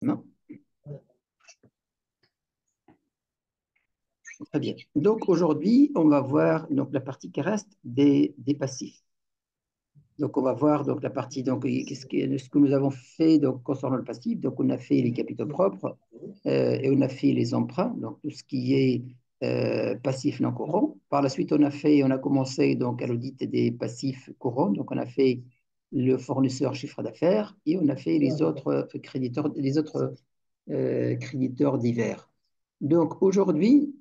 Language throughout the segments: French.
Non. Très bien. Donc aujourd'hui, on va voir donc, la partie qui reste des passifs. Donc on va voir donc, la partie, donc, ce que nous avons fait donc, concernant le passif. Donc on a fait les capitaux propres et on a fait les emprunts, donc tout ce qui est passif non courant. Par la suite, on a commencé donc, à l'audit des passifs courants. Donc on a fait le fournisseur chiffre d'affaires et on a fait les autres créditeurs divers. Donc aujourd'hui,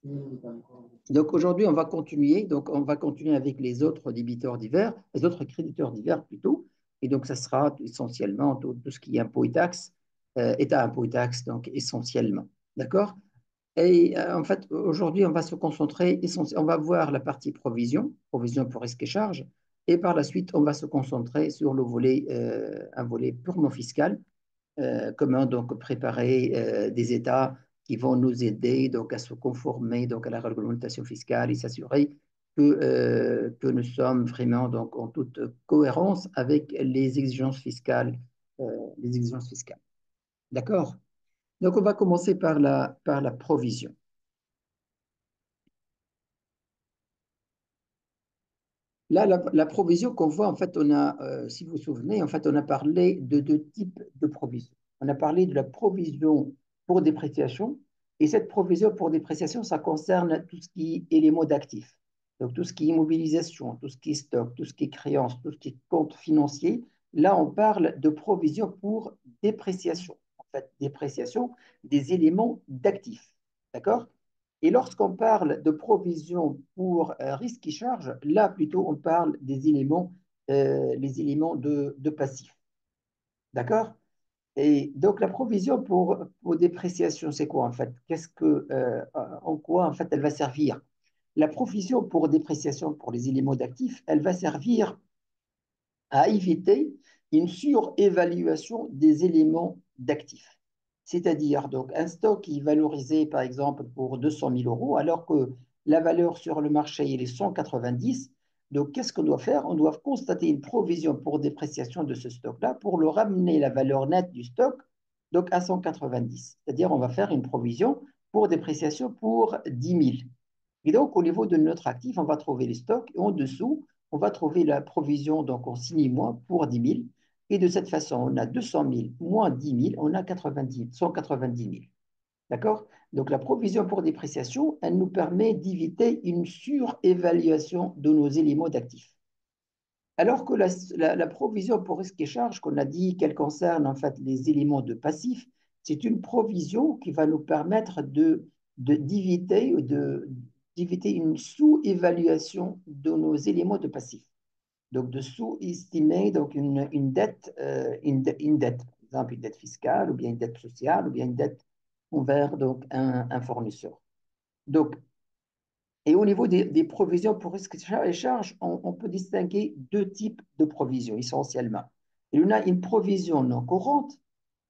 on va continuer. Donc, on va continuer avec les autres débiteurs divers, les autres créditeurs divers plutôt. Et donc, ça sera essentiellement tout ce qui est impôt et taxes, État impôt et taxes, donc essentiellement. D'accord? Et en fait, aujourd'hui, on va se concentrer, on va voir la partie provision, provision pour risque et charge. Et par la suite, on va se concentrer sur un volet purement fiscal, comment donc préparer des États qui vont nous aider donc à se conformer donc à la réglementation fiscale et s'assurer que nous sommes vraiment donc en toute cohérence avec euh, les exigences fiscales. D'accord? Donc on va commencer par la provision. Là, la provision qu'on voit, en fait, si vous vous souvenez, en fait, on a parlé de deux types de provisions. On a parlé de la provision pour dépréciation, et cette provision pour dépréciation, ça concerne tout ce qui est éléments d'actifs. Donc, tout ce qui est immobilisation, tout ce qui est stock, tout ce qui est créance, tout ce qui est compte financier. Là, on parle de provision pour dépréciation. En fait, dépréciation des éléments d'actifs. D'accord? Et lorsqu'on parle de provision pour risque et charge, là plutôt on parle des éléments, les éléments de passif. D'accord? Et donc la provision pour dépréciation, c'est quoi en fait? En quoi en fait elle va servir? La provision pour dépréciation pour les éléments d'actifs, elle va servir à éviter une surévaluation des éléments d'actifs. C'est-à-dire donc un stock qui est valorisé par exemple pour 200 000 euros alors que la valeur sur le marché est 190. Donc qu'est-ce qu'on doit faire? On doit constater une provision pour dépréciation de ce stock-là pour le ramener la valeur nette du stock donc à 190. C'est-à-dire on va faire une provision pour dépréciation pour 10 000. Et donc, au niveau de notre actif, on va trouver les stocks et en dessous, on va trouver la provision donc en 6 mois pour 10 000. Et de cette façon, on a 200 000 moins 10 000, on a 190 000. D'accord? Donc, la provision pour dépréciation, elle nous permet d'éviter une surévaluation de nos éléments d'actifs. Alors que la provision pour risque et charge, qu'on a dit qu'elle concerne en fait les éléments de passif, c'est une provision qui va nous permettre d'éviter une sous-évaluation de nos éléments de passif. Donc de sous-estimer donc une dette, par exemple une dette fiscale ou bien une dette sociale ou bien une dette envers donc un fournisseur. Donc et au niveau des provisions pour risque et charges, on peut distinguer deux types de provisions essentiellement. Il y en a une provision non courante,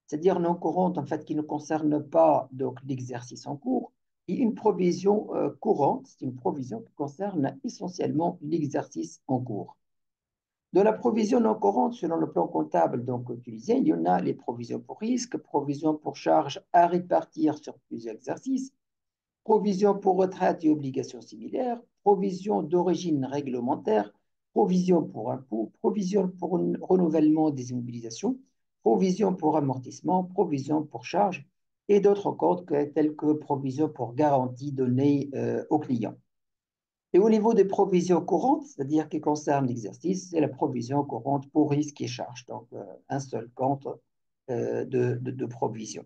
c'est-à-dire non courante en fait qui ne concerne pas donc l'exercice en cours, et une provision courante, c'est une provision qui concerne essentiellement l'exercice en cours. Dans la provision non courante, selon le plan comptable donc utilisé, il y en a les provisions pour risque, provisions pour charges à répartir sur plusieurs exercices, provision pour retraite et obligations similaires, provision d'origine réglementaire, provision pour impôt, provision pour renouvellement des immobilisations, provision pour amortissement, provision pour charges et d'autres comptes tels que provision pour garantie donnée aux clients. Et au niveau des provisions courantes, c'est-à-dire qui concernent l'exercice, c'est la provision courante pour risque et charges, donc un seul compte de provision.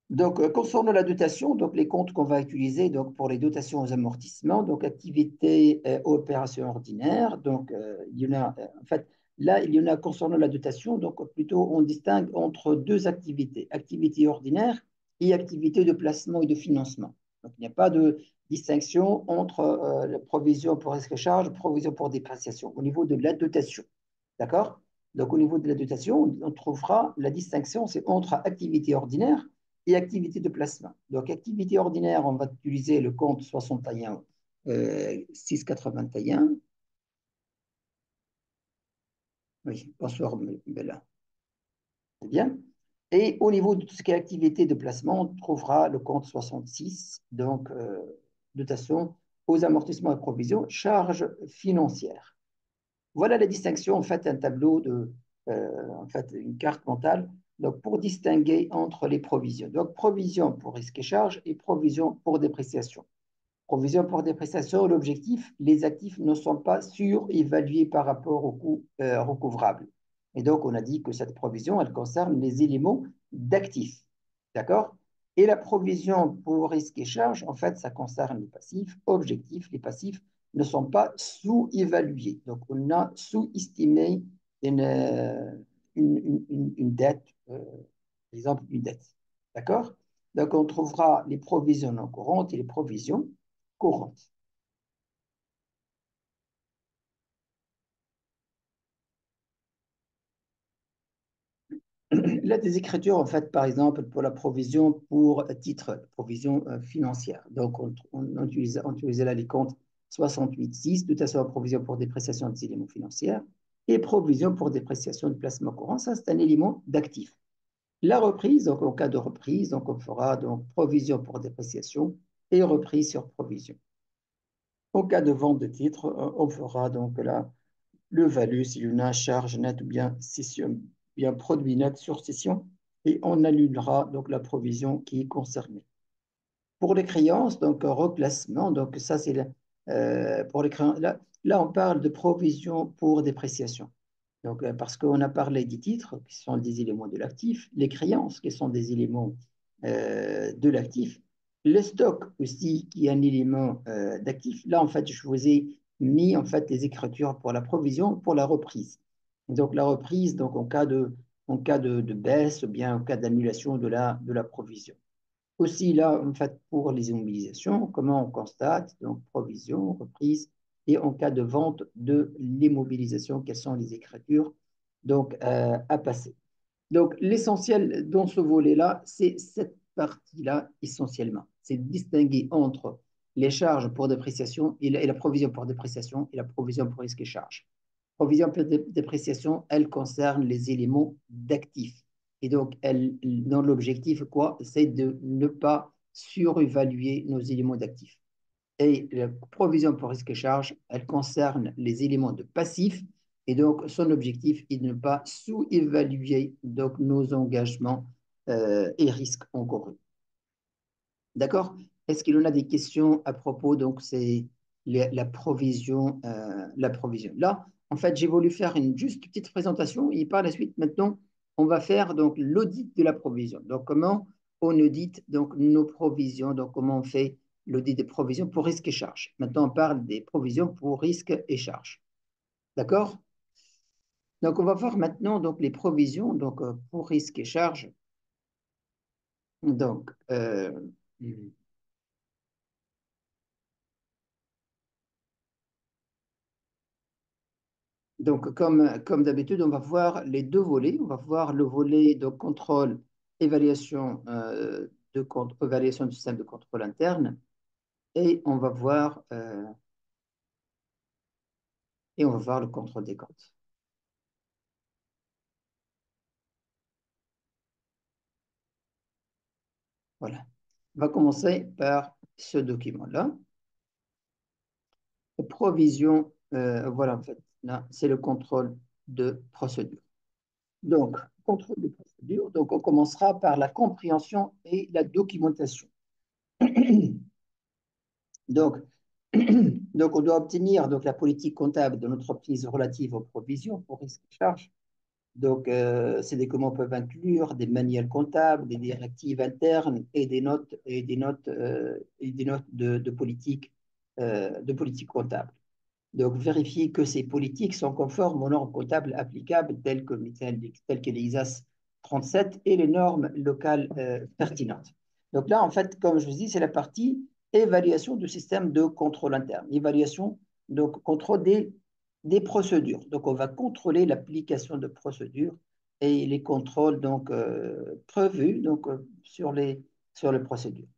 Donc, concernant la dotation, donc les comptes qu'on va utiliser donc pour les dotations aux amortissements, donc activités opérations ordinaires. Donc, il y en a, en fait, là, il y en a concernant la dotation, donc plutôt on distingue entre deux activités, activité ordinaire et activité de placement et de financement. Donc, il n'y a pas de distinction entre la provision pour risque et charge, provision pour dépréciation au niveau de la dotation. D'accord? Donc, au niveau de la dotation, on trouvera la distinction, c'est entre activité ordinaire et activité de placement. Donc, activité ordinaire, on va utiliser le compte 61 681. Oui, bonsoir, Bella. C'est bien. Et au niveau de tout ce qui est activité de placement, on trouvera le compte 66, donc dotation aux amortissements et provisions, charges financières. Voilà la distinction, en fait, un tableau en fait, une carte mentale, donc pour distinguer entre les provisions. Donc, provision pour risque et charge et provision pour dépréciation. Provision pour dépréciation, l'objectif, les actifs ne sont pas surévalués par rapport au coût recouvrable. Et donc, on a dit que cette provision, elle concerne les éléments d'actifs. D'accord? Et la provision pour risque et charge, en fait, ça concerne les passifs. Objectifs, les passifs ne sont pas sous-évalués. Donc, on a sous-estimé une dette, par exemple, une dette. D'accord? Donc, on trouvera les provisions non courantes et les provisions courantes. Là, des écritures, en fait, par exemple, pour la provision pour titre, provision financière. Donc, on utilisait là les comptes 68.6, dotation à provision pour dépréciation des éléments financiers et provision pour dépréciation de placement courant. Ça, c'est un élément d'actif. La reprise, donc en cas de reprise, donc on fera donc provision pour dépréciation et reprise sur provision. En cas de vente de titre, on fera donc là le value, s'il y en a charge nette ou bien cession, bien produit net sur cession, et on annulera donc la provision qui est concernée. Pour les créances, donc reclassement, donc ça c'est pour les créances. Là, on parle de provision pour dépréciation. Donc, parce qu'on a parlé des titres, qui sont des éléments de l'actif, les créances, qui sont des éléments de l'actif, le stock aussi, qui est un élément d'actif. Là, en fait, je vous ai mis en fait les écritures pour la provision, pour la reprise. Donc, la reprise, donc en cas de baisse, ou bien en cas d'annulation de la provision. Aussi, là, en fait, pour les immobilisations, comment on constate, donc provision, reprise, et en cas de vente de l'immobilisation, quelles sont les écritures donc, à passer. Donc, l'essentiel dans ce volet-là, c'est cette partie-là essentiellement. C'est distinguer entre les charges pour dépréciation et la provision pour dépréciation et la provision pour risque et charge. Provision pour dépréciation, elle concerne les éléments d'actifs. Et donc, elle, dans l'objectif, quoi, c'est de ne pas surévaluer nos éléments d'actifs. Et la provision pour risque et charge, elle concerne les éléments de passifs. Et donc, son objectif est de ne pas sous-évaluer donc, nos engagements et risques encourus. D'accord? Est-ce qu'il y en a des questions à propos? Donc, c'est la provision, la provision. Là, en fait, j'ai voulu faire une juste petite présentation et par la suite, maintenant, on va faire donc l'audit de la provision. Donc, comment on audite donc nos provisions? Donc, comment on fait l'audit des provisions pour risque et charge? Maintenant, on parle des provisions pour risque et charge. D'accord? Donc, on va voir maintenant donc les provisions donc pour risque et charge. Donc, Donc, comme d'habitude, on va voir les deux volets. On va voir le volet de contrôle, évaluation, évaluation du système de contrôle interne et on va voir le contrôle des comptes. Voilà. On va commencer par ce document-là. Provision, voilà, en fait, là, c'est le contrôle de procédure. Donc, contrôle de procédure. Donc, on commencera par la compréhension et la documentation. Donc, donc, on doit obtenir donc, la politique comptable de notre entreprise relative aux provisions pour risques et charges. Donc, ces documents peuvent inclure des manuels comptables, des directives internes et des notes de politique comptable. Donc, vérifier que ces politiques sont conformes aux normes comptables applicables telles que les ISAS 37 et les normes locales pertinentes. Donc là, en fait, comme je vous dis, c'est la partie évaluation du système de contrôle interne. Évaluation, donc contrôle des procédures. Donc, on va contrôler l'application de procédures et les contrôles donc, prévus donc, sur les procédures.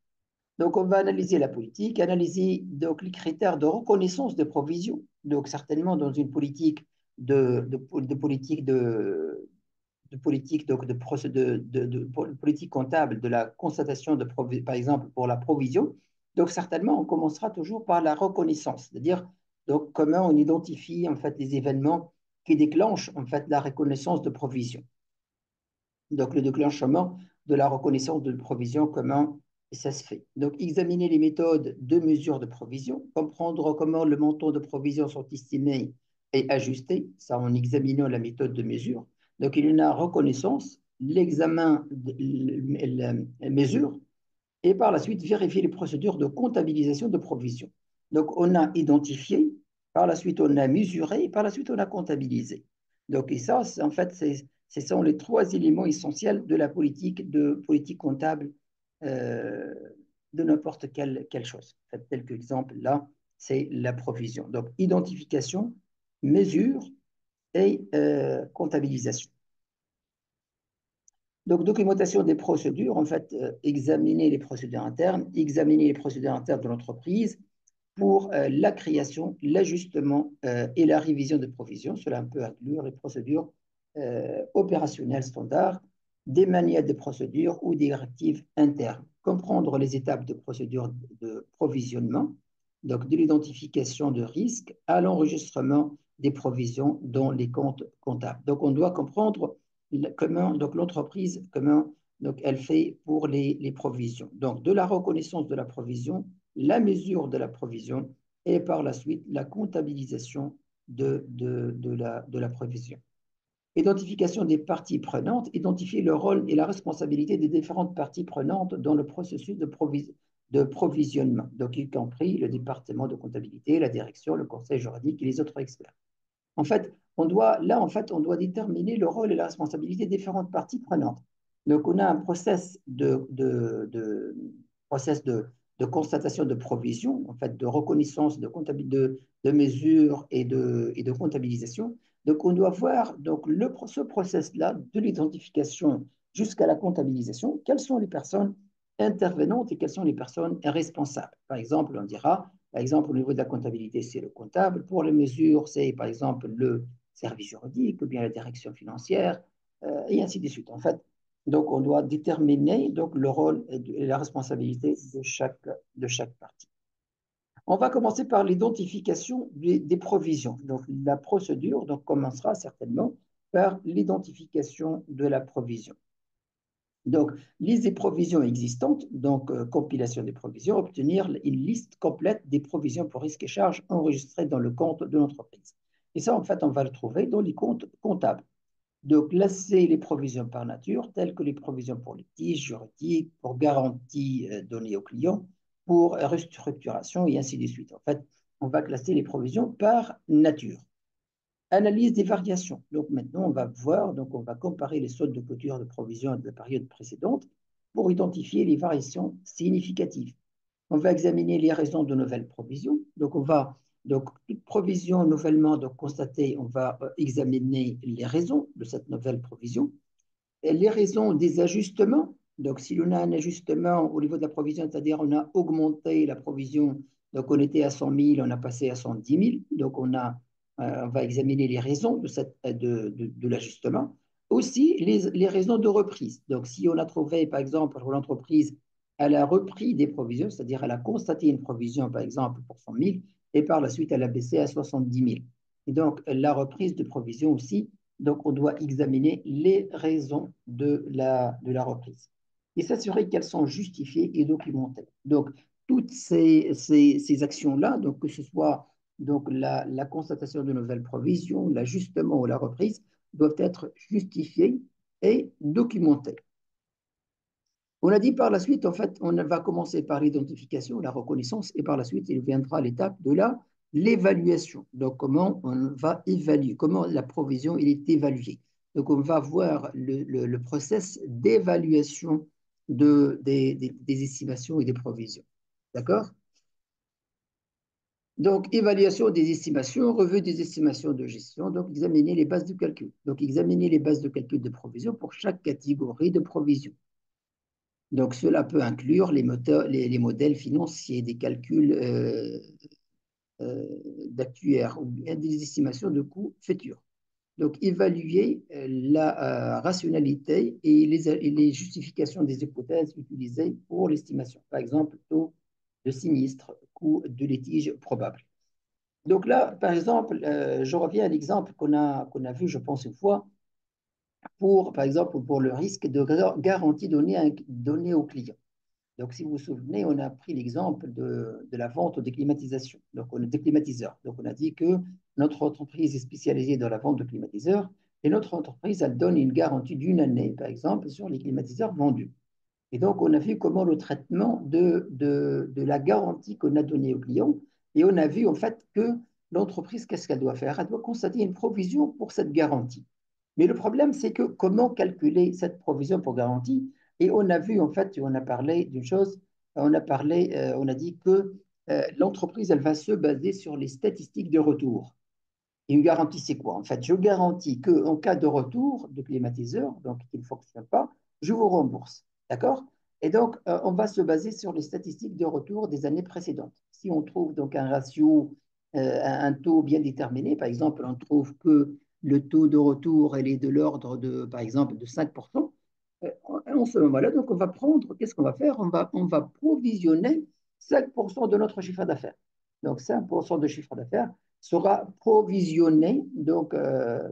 Donc, on va analyser la politique, analyser donc, les critères de reconnaissance des provisions. Donc, certainement, dans une politique, de politique donc politique comptable, de la constatation par exemple pour la provision. Donc certainement, on commencera toujours par la reconnaissance, c'est-à-dire donc comment on identifie en fait les événements qui déclenchent en fait la reconnaissance de provision. Donc le déclenchement de la reconnaissance de provision, comment ça se fait. Donc examiner les méthodes de mesure de provision, comprendre comment le montant de provision sont estimés et ajustés, ça en examinant la méthode de mesure. Donc il y en a reconnaissance, l'examen, la mesure, et par la suite vérifier les procédures de comptabilisation de provision. Donc on a identifié, par la suite on a mesuré, et par la suite on a comptabilisé. Donc et ça, en fait, ce sont les trois éléments essentiels de la politique comptable euh, de n'importe quelle chose. En fait, tel qu'exemple là, c'est la provision. Donc identification, mesure et comptabilisation. Donc, documentation des procédures, en fait, examiner les procédures internes, examiner les procédures internes de l'entreprise pour la création, l'ajustement et la révision des provisions. Cela peut inclure les procédures opérationnelles standards, des manuels de procédures ou des directives internes. Comprendre les étapes de procédure de provisionnement, donc de l'identification de risques à l'enregistrement des provisions dans les comptes comptables. Donc, on doit comprendre comment donc l'entreprise, comment donc, elle fait pour les provisions. Donc, de la reconnaissance de la provision, la mesure de la provision et par la suite la comptabilisation de la provision. Identification des parties prenantes, identifier le rôle et la responsabilité des différentes parties prenantes dans le processus de provisionnement, donc y compris le département de comptabilité, la direction, le conseil juridique et les autres experts. En fait, on doit déterminer le rôle et la responsabilité des différentes parties prenantes. Donc, on a un process de constatation de provision, en fait, de reconnaissance, de mesure et de comptabilisation. Donc, on doit voir donc, ce process-là de l'identification jusqu'à la comptabilisation, quelles sont les personnes intervenantes et quelles sont les personnes responsables. Par exemple, on dira, par exemple, au niveau de la comptabilité, c'est le comptable. Pour les mesures, c'est par exemple le service juridique ou bien la direction financière, et ainsi de suite. En fait, donc on doit déterminer donc, le rôle et la responsabilité de chaque partie. On va commencer par l'identification des provisions. Donc la procédure donc, commencera certainement par l'identification de la provision. Donc, liste des provisions existantes, donc compilation des provisions, obtenir une liste complète des provisions pour risques et charges enregistrées dans le compte de l'entreprise. Et ça, en fait, on va le trouver dans les comptes comptables. Donc, classer les provisions par nature, telles que les provisions pour litiges juridiques, pour garanties données aux clients, pour restructuration et ainsi de suite. En fait, on va classer les provisions par nature. Analyse des variations. Donc maintenant, on va voir, donc on va comparer les soldes de clôture de provision de la période précédente pour identifier les variations significatives. On va examiner les raisons de nouvelles provisions. Donc toute provision nouvellement donc, constatée, on va examiner les raisons de cette nouvelle provision. Et les raisons des ajustements. Donc si on a un ajustement au niveau de la provision, c'est-à-dire on a augmenté la provision, donc on était à 100 000, on a passé à 110 000, donc on va examiner les raisons de l'ajustement. Aussi, les raisons de reprise. Donc, si on a trouvé, par exemple, pour l'entreprise, elle a repris des provisions, c'est-à-dire elle a constaté une provision, par exemple, pour 100 000, et par la suite, elle a baissé à 70 000. Et donc, la reprise de provision aussi, donc on doit examiner les raisons de la reprise et s'assurer qu'elles sont justifiées et documentées. Donc, toutes ces actions-là, donc que ce soit donc la constatation de nouvelles provisions, l'ajustement ou la reprise, doivent être justifiées et documentées. On a dit par la suite, en fait, on va commencer par l'identification, la reconnaissance, et par la suite, il viendra l'étape de l'évaluation. Donc, comment on va évaluer, comment la provision il est évaluée. Donc, on va voir le process d'évaluation des estimations et des provisions. D'accord? Donc, évaluation des estimations, revue des estimations de gestion, donc examiner les bases de calcul. Donc, examiner les bases de calcul de provision pour chaque catégorie de provision. Donc, cela peut inclure les modèles financiers, des calculs d'actuaires ou bien des estimations de coûts futurs. Donc, évaluer la rationalité et les justifications des hypothèses utilisées pour l'estimation. Par exemple, taux de sinistre, coût de litige probable. Donc là, par exemple, je reviens à l'exemple qu'on a vu, je pense, une fois, par exemple, pour le risque de garantie donnée au client. Donc, si vous vous souvenez, on a pris l'exemple de la vente des climatisations, donc des climatiseurs. Donc, on a dit que notre entreprise est spécialisée dans la vente de climatiseurs et notre entreprise, elle donne une garantie d'une année, par exemple, sur les climatiseurs vendus. Et donc, on a vu comment le traitement de la garantie qu'on a donnée au client, et on a vu en fait que l'entreprise, qu'est-ce qu'elle doit faire? Elle doit constater une provision pour cette garantie. Mais le problème, c'est que comment calculer cette provision pour garantie? Et on a vu en fait, on a parlé d'une chose, on a dit que l'entreprise, elle va se baser sur les statistiques de retour. Et une garantie, c'est quoi? En fait, je garantis qu'en cas de retour de climatiseur, donc qui ne fonctionne pas, je vous rembourse. D'accord? Et donc, on va se baser sur les statistiques de retour des années précédentes. Si on trouve donc un ratio, un taux bien déterminé, par exemple, on trouve que le taux de retour elle est de l'ordre de, par exemple, de 5%, en ce moment-là, donc on va prendre, qu'est-ce qu'on va faire? On va provisionner 5% de notre chiffre d'affaires. Donc 5% de chiffre d'affaires sera provisionné, donc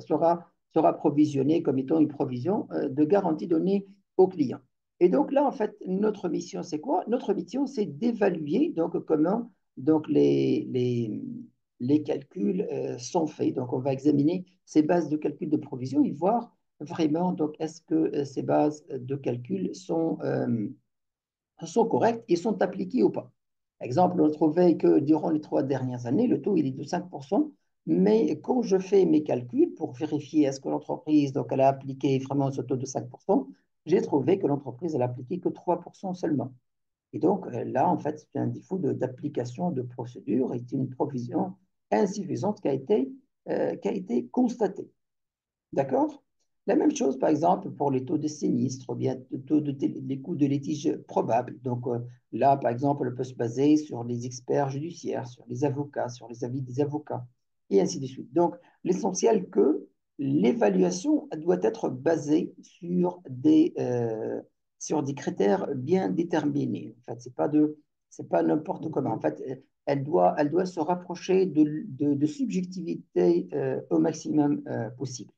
sera provisionné comme étant une provision de garantie donnée au client. Et donc là, en fait, notre mission, c'est quoi? Notre mission, c'est d'évaluer donc comment donc les calculs sont faits. Donc, on va examiner ces bases de calcul de provision et voir vraiment donc est-ce que ces bases de calcul sont correctes et sont appliquées ou pas. Par exemple, on a trouvé que durant les 3 dernières années, le taux il est de 5%, mais quand je fais mes calculs pour vérifier est-ce que l'entreprise donc, elle a appliqué vraiment ce taux de 5%, j'ai trouvé que l'entreprise elle a appliqué que 3% seulement. Et donc là, en fait, c'est un défaut d'application de procédure et c'est une provision insuffisante qui a été constatée. D'accord? La même chose, par exemple, pour les taux de sinistre ou bien les coûts de litige probables. Donc là, par exemple, on peut se baser sur les experts judiciaires, sur les avocats, sur les avis des avocats, et ainsi de suite. Donc, l'essentiel que l'évaluation doit être basée sur des critères bien déterminés. En fait, c'est pas n'importe comment. En fait, elle doit se rapprocher de subjectivité au maximum possible.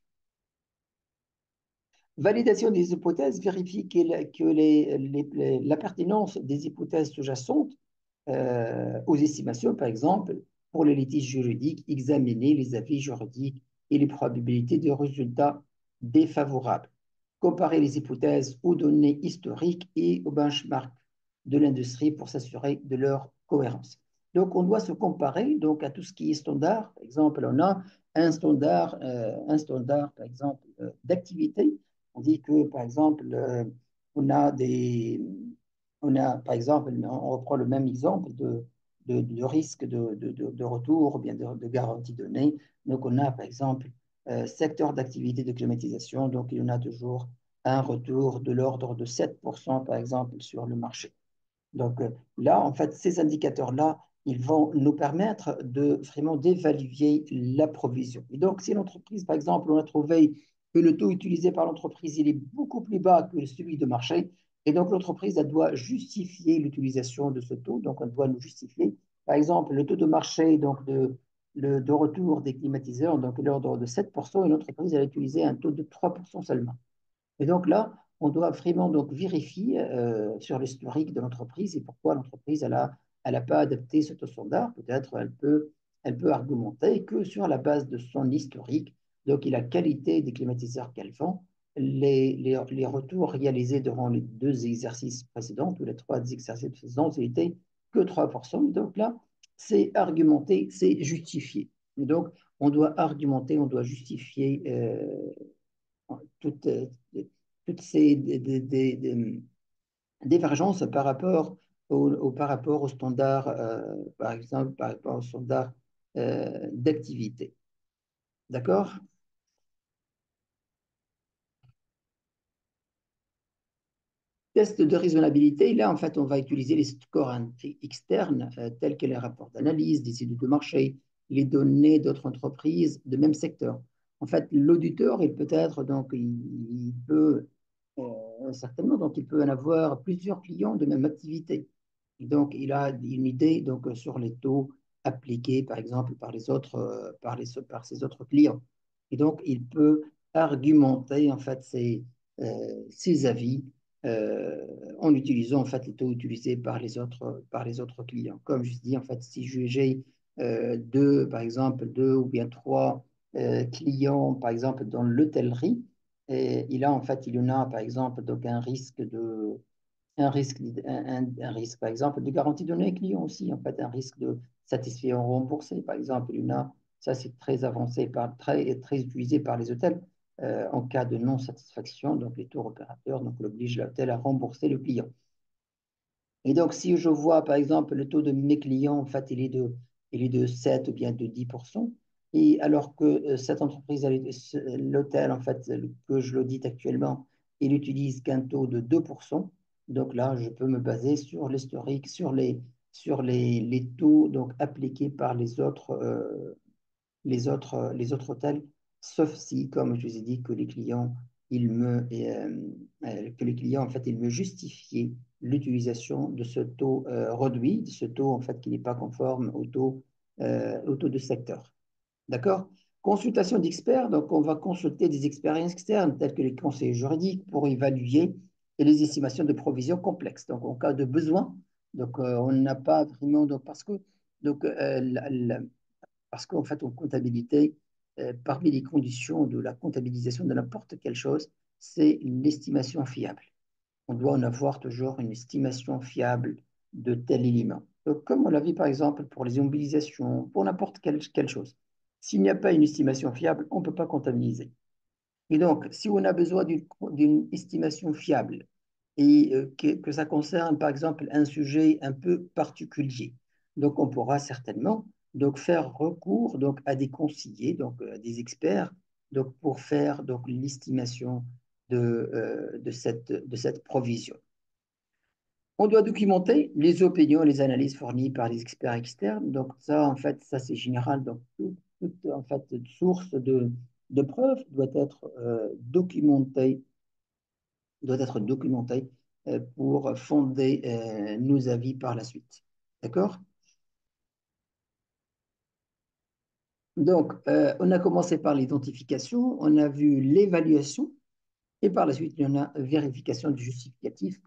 Validation des hypothèses vérifie que la pertinence des hypothèses sous-jacentes aux estimations, par exemple, pour les litiges juridiques, examiner les avis juridiques et les probabilités de résultats défavorables. Comparer les hypothèses aux données historiques et aux benchmarks de l'industrie pour s'assurer de leur cohérence. Donc, on doit se comparer donc, à tout ce qui est standard. Par exemple, on a un standard par exemple, d'activité. On dit que, par exemple, on a des, par exemple, on reprend le même exemple de risque de retour ou bien de garantie donnée. Donc, on a, par exemple, secteur d'activité de climatisation. Donc, il y en a toujours un retour de l'ordre de 7%, par exemple, sur le marché. Donc là, en fait, ces indicateurs-là, ils vont nous permettre de vraiment d'évaluer la provision. Et donc, si l'entreprise, par exemple, on a trouvé que le taux utilisé par l'entreprise, il est beaucoup plus bas que celui de marché, et donc l'entreprise, elle doit justifier l'utilisation de ce taux. Donc, on doit nous justifier, par exemple, le taux de marché donc de retour des climatiseurs, donc l'ordre de 7%, et l'entreprise, elle a utilisé un taux de 3% seulement. Et donc là, on doit vraiment donc vérifier sur l'historique de l'entreprise et pourquoi l'entreprise elle a pas adapté ce taux standard. Peut-être elle peut argumenter que sur la base de son historique, donc et la qualité des climatiseurs qu'elle vend, les retours réalisés durant les 2 exercices précédents ou les 3 exercices précédents, c'était que 3%. Donc là, c'est argumenté, c'est justifié. Et donc, on doit argumenter, on doit justifier toutes, toutes ces divergences par rapport au standard, par exemple, par rapport au standard d'activité. D'accord? Test de raisonnabilité, là, en fait, on va utiliser les scores externes, tels que les rapports d'analyse, des études de marché, les données d'autres entreprises de même secteur. en fait, l'auditeur, il peut être, donc, il peut certainement, donc, il peut en avoir plusieurs clients de même activité. Et donc, il a une idée donc, sur les taux appliqués, par exemple, par les autres, par ses autres clients. Et donc, il peut argumenter, en fait, ses avis euh, en utilisant, en fait, les taux utilisés par les autres clients. Comme je dis, en fait, si j'ai deux, par exemple, deux ou bien trois clients, par exemple, dans l'hôtellerie, et il a en fait, il y en a par exemple donc un risque par exemple de garantie donnée client aussi en fait un risque de satisfait ou remboursé par exemple il y en a ça c'est très avancé très utilisé par les hôtels en cas de non satisfaction donc les tours opérateurs donc obligent l'hôtel à rembourser le client. Et donc, si je vois, par exemple, le taux de mes clients, en fait, il est de 7 ou bien de 10%, et alors que cette entreprise, l'hôtel, en fait, que je l'audite actuellement, il utilise qu'un taux de 2%. Donc là, je peux me baser sur l'historique, sur les taux donc, appliqués par les autres hôtels, sauf si, comme je vous ai dit, que les clients, que les clients, en fait, ils me justifiaient l'utilisation de ce taux réduit, de ce taux, en fait, qui n'est pas conforme au taux de secteur. D'accord? Consultation d'experts, donc on va consulter des expériences externes, telles que les conseils juridiques, pour évaluer les estimations de provisions complexes. Donc, en cas de besoin, donc on n'a pas vraiment, donc parce que donc, parce qu'en fait, en comptabilité, parmi les conditions de la comptabilisation de n'importe quelle chose, c'est l'estimation fiable. On doit en avoir toujours une estimation fiable de tel élément. Donc, comme on l'a vu par exemple pour les immobilisations, pour n'importe quelle chose. S'il n'y a pas une estimation fiable, on ne peut pas comptabiliser. Et donc, si on a besoin d'une estimation fiable et que ça concerne, par exemple, un sujet un peu particulier, donc on pourra certainement donc, faire recours donc, à des conseillers, donc des experts, donc, pour faire donc, l'estimation de cette provision. On doit documenter les opinions et les analyses fournies par les experts externes. Donc ça, en fait, ça c'est général. Donc toute en fait, source de preuves doit être documentée pour fonder nos avis par la suite. D'accord? Donc, on a commencé par l'identification, on a vu l'évaluation, et par la suite, il y en a vérification du justificatif.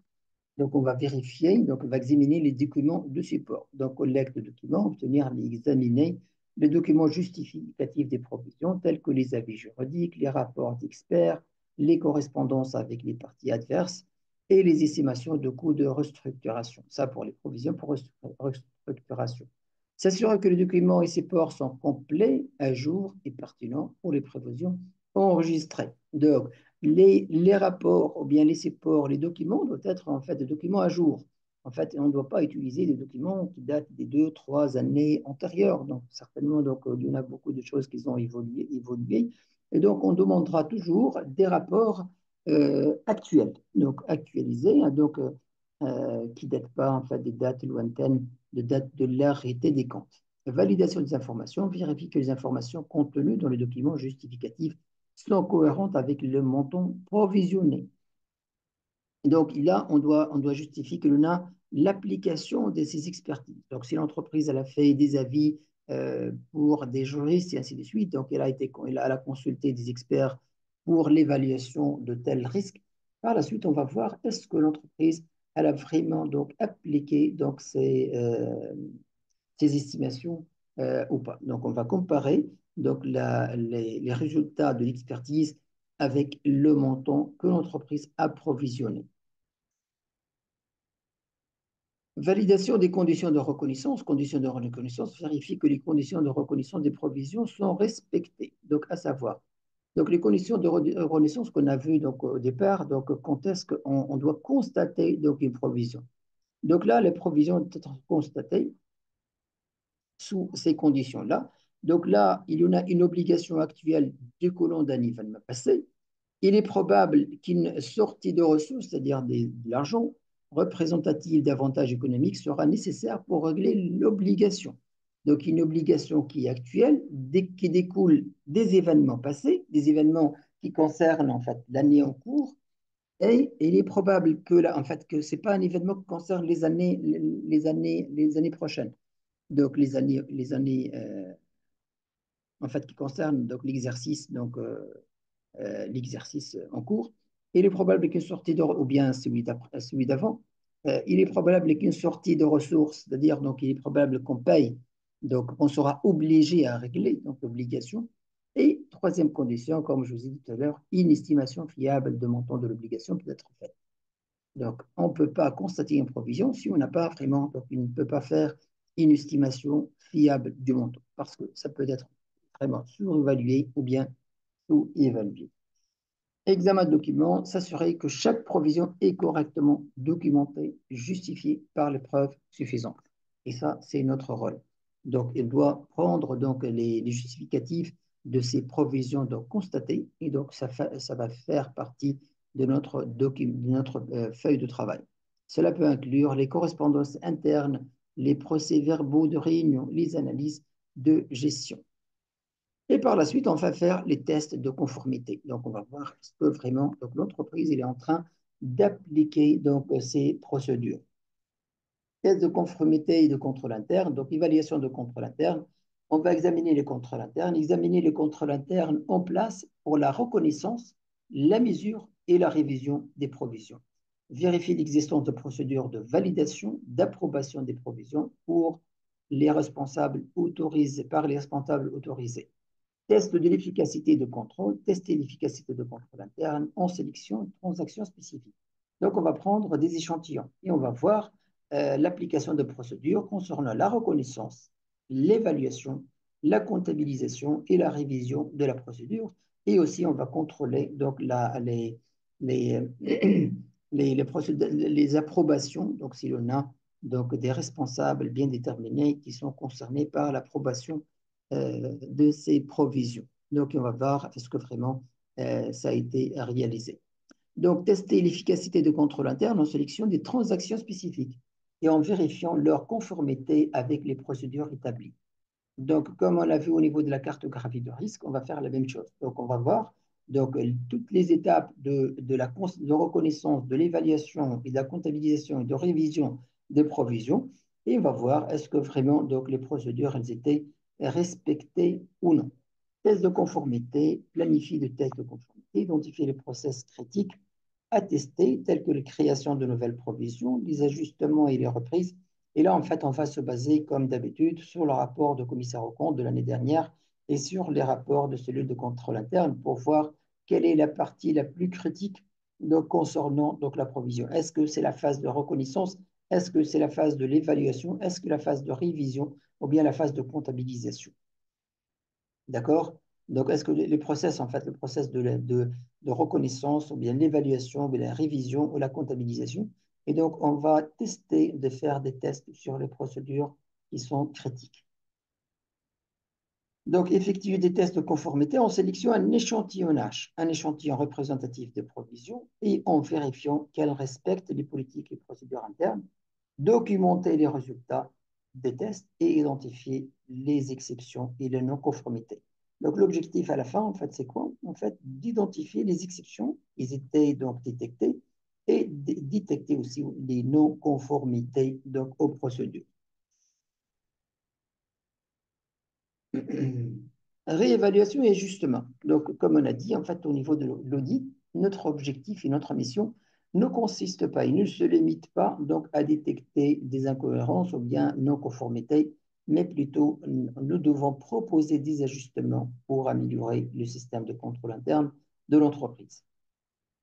Donc, on va vérifier, donc on va examiner les documents de support. Donc, collecte de documents, obtenir et examiner les documents justificatifs des provisions, tels que les avis juridiques, les rapports d'experts, les correspondances avec les parties adverses et les estimations de coûts de restructuration. Ça pour les provisions pour restructuration. S'assurer que les documents et supports sont complets, à jour et pertinents pour les prévisions enregistrées. Donc, les rapports ou bien les supports, les documents doivent être en fait des documents à jour. En fait, on ne doit pas utiliser des documents qui datent des 2, 3 années antérieures. Donc, certainement, donc, il y en a beaucoup de choses qui ont évolué. Et donc, on demandera toujours des rapports actuels, donc actualisés, hein, donc, qui ne datent pas en fait des dates lointaines, de date de l'arrêté des comptes. Validation des informations, vérifie que les informations contenues dans les documents justificatifs sont cohérentes avec le montant provisionné. Donc là, on doit justifier que l'on a l'application de ces expertises. Donc si l'entreprise elle a fait des avis pour des juristes et ainsi de suite, donc elle a consulté des experts pour l'évaluation de tels risques. Par la suite, on va voir est-ce que l'entreprise elle a vraiment donc appliqué donc ces estimations ou pas. Donc, on va comparer donc, les résultats de l'expertise avec le montant que l'entreprise a provisionné. Validation des conditions de reconnaissance. Conditions de reconnaissance vérifie que les conditions de reconnaissance des provisions sont respectées. Donc, à savoir, donc les conditions de reconnaissance qu'on a vues donc, au départ, donc quand est-ce qu'on doit constater donc, une provision. Donc là, les provisions doivent être constatées sous ces conditions-là. Donc là, il y en a une obligation actuelle découlant d'un événement passé. Il est probable qu'une sortie de ressources, c'est-à-dire de l'argent représentatif d'avantages économiques, sera nécessaire pour régler l'obligation. donc une obligation qui est actuelle, qui découle des événements passés, des événements qui concernent en fait l'année en cours, et il est probable que là, en fait, que c'est pas un événement qui concerne les années prochaines. Donc les années en fait, qui concernent donc l'exercice l'exercice en cours. Il est probable qu'une sortie de, ou bien celui d'avant, il est probable qu'une sortie de ressources, c'est-à-dire donc il est probable qu'on paye, donc on sera obligé à régler donc l'obligation. Et troisième condition, comme je vous ai dit tout à l'heure, une estimation fiable de montant de l'obligation peut être faite. Donc, on ne peut pas constater une provision si on n'a pas vraiment, donc il ne peut pas faire une estimation fiable du montant, parce que ça peut être vraiment surévalué ou bien sous-évalué. Examen de document, s'assurer que chaque provision est correctement documentée, justifiée par les preuves suffisantes. Et ça, c'est notre rôle. Donc, il doit prendre donc, les justificatifs de ces provisions donc, constatées, et donc ça va faire partie de notre feuille de travail. Cela peut inclure les correspondances internes, les procès-verbaux de réunion, les analyses de gestion. Et par la suite, on va faire les tests de conformité. Donc, on va voir est-ce que vraiment l'entreprise est en train d'appliquer donc, ces procédures. Test de conformité et de contrôle interne. Donc, évaluation de contrôle interne. On va examiner les contrôles internes, examiner les contrôles internes en place pour la reconnaissance, la mesure et la révision des provisions. Vérifier l'existence de procédures de validation, d'approbation des provisions pour les responsables autorisés, par les responsables autorisés. Test de l'efficacité de contrôle, tester l'efficacité de contrôle interne en sélection de transactions spécifiques. Donc, on va prendre des échantillons et on va voir l'application de procédures concernant la reconnaissance, l'évaluation, la comptabilisation et la révision de la procédure. Et aussi, on va contrôler donc, les, les approbations, donc s'il y en a donc, des responsables bien déterminés qui sont concernés par l'approbation de ces provisions. Donc, on va voir est-ce que vraiment ça a été réalisé. Donc, tester l'efficacité de contrôle interne en sélection des transactions spécifiques et en vérifiant leur conformité avec les procédures établies. Donc, comme on l'a vu au niveau de la cartographie de risque, on va faire la même chose. Donc, on va voir donc, toutes les étapes de reconnaissance, de l'évaluation et de la comptabilisation et de révision des provisions. Et on va voir est-ce que vraiment donc, les procédures elles étaient respectées ou non. Test de conformité, planifier le test de conformité, identifier les process critiques à tester, tels que la création de nouvelles provisions, les ajustements et les reprises. Et là, en fait, on va se baser, comme d'habitude, sur le rapport de commissaire aux comptes de l'année dernière et sur les rapports de celui de contrôle interne pour voir quelle est la partie la plus critique donc, concernant donc, la provision. Est-ce que c'est la phase de reconnaissance? Est-ce que c'est la phase de l'évaluation? Est-ce que la phase de révision ou bien la phase de comptabilisation? D'accord? Donc, est-ce que les process, en fait, le process de reconnaissance, ou bien l'évaluation, ou bien la révision, ou la comptabilisation. Et donc, on va tester de faire des tests sur les procédures qui sont critiques. Donc, effectuer des tests de conformité en sélectionnant un échantillonnage, un échantillon représentatif de provisions, et en vérifiant qu'elles respectent les politiques et procédures internes, documenter les résultats des tests et identifier les exceptions et les non-conformités. Donc, l'objectif à la fin, en fait, c'est quoi? En fait, d'identifier les exceptions, ils étaient donc détectés, et détecter aussi les non-conformités donc, aux procédures. Réévaluation et ajustement. Donc, comme on a dit, en fait, au niveau de l'audit, notre objectif et notre mission ne consiste pas et ne se limite pas donc à détecter des incohérences ou bien non-conformités, mais plutôt nous devons proposer des ajustements pour améliorer le système de contrôle interne de l'entreprise.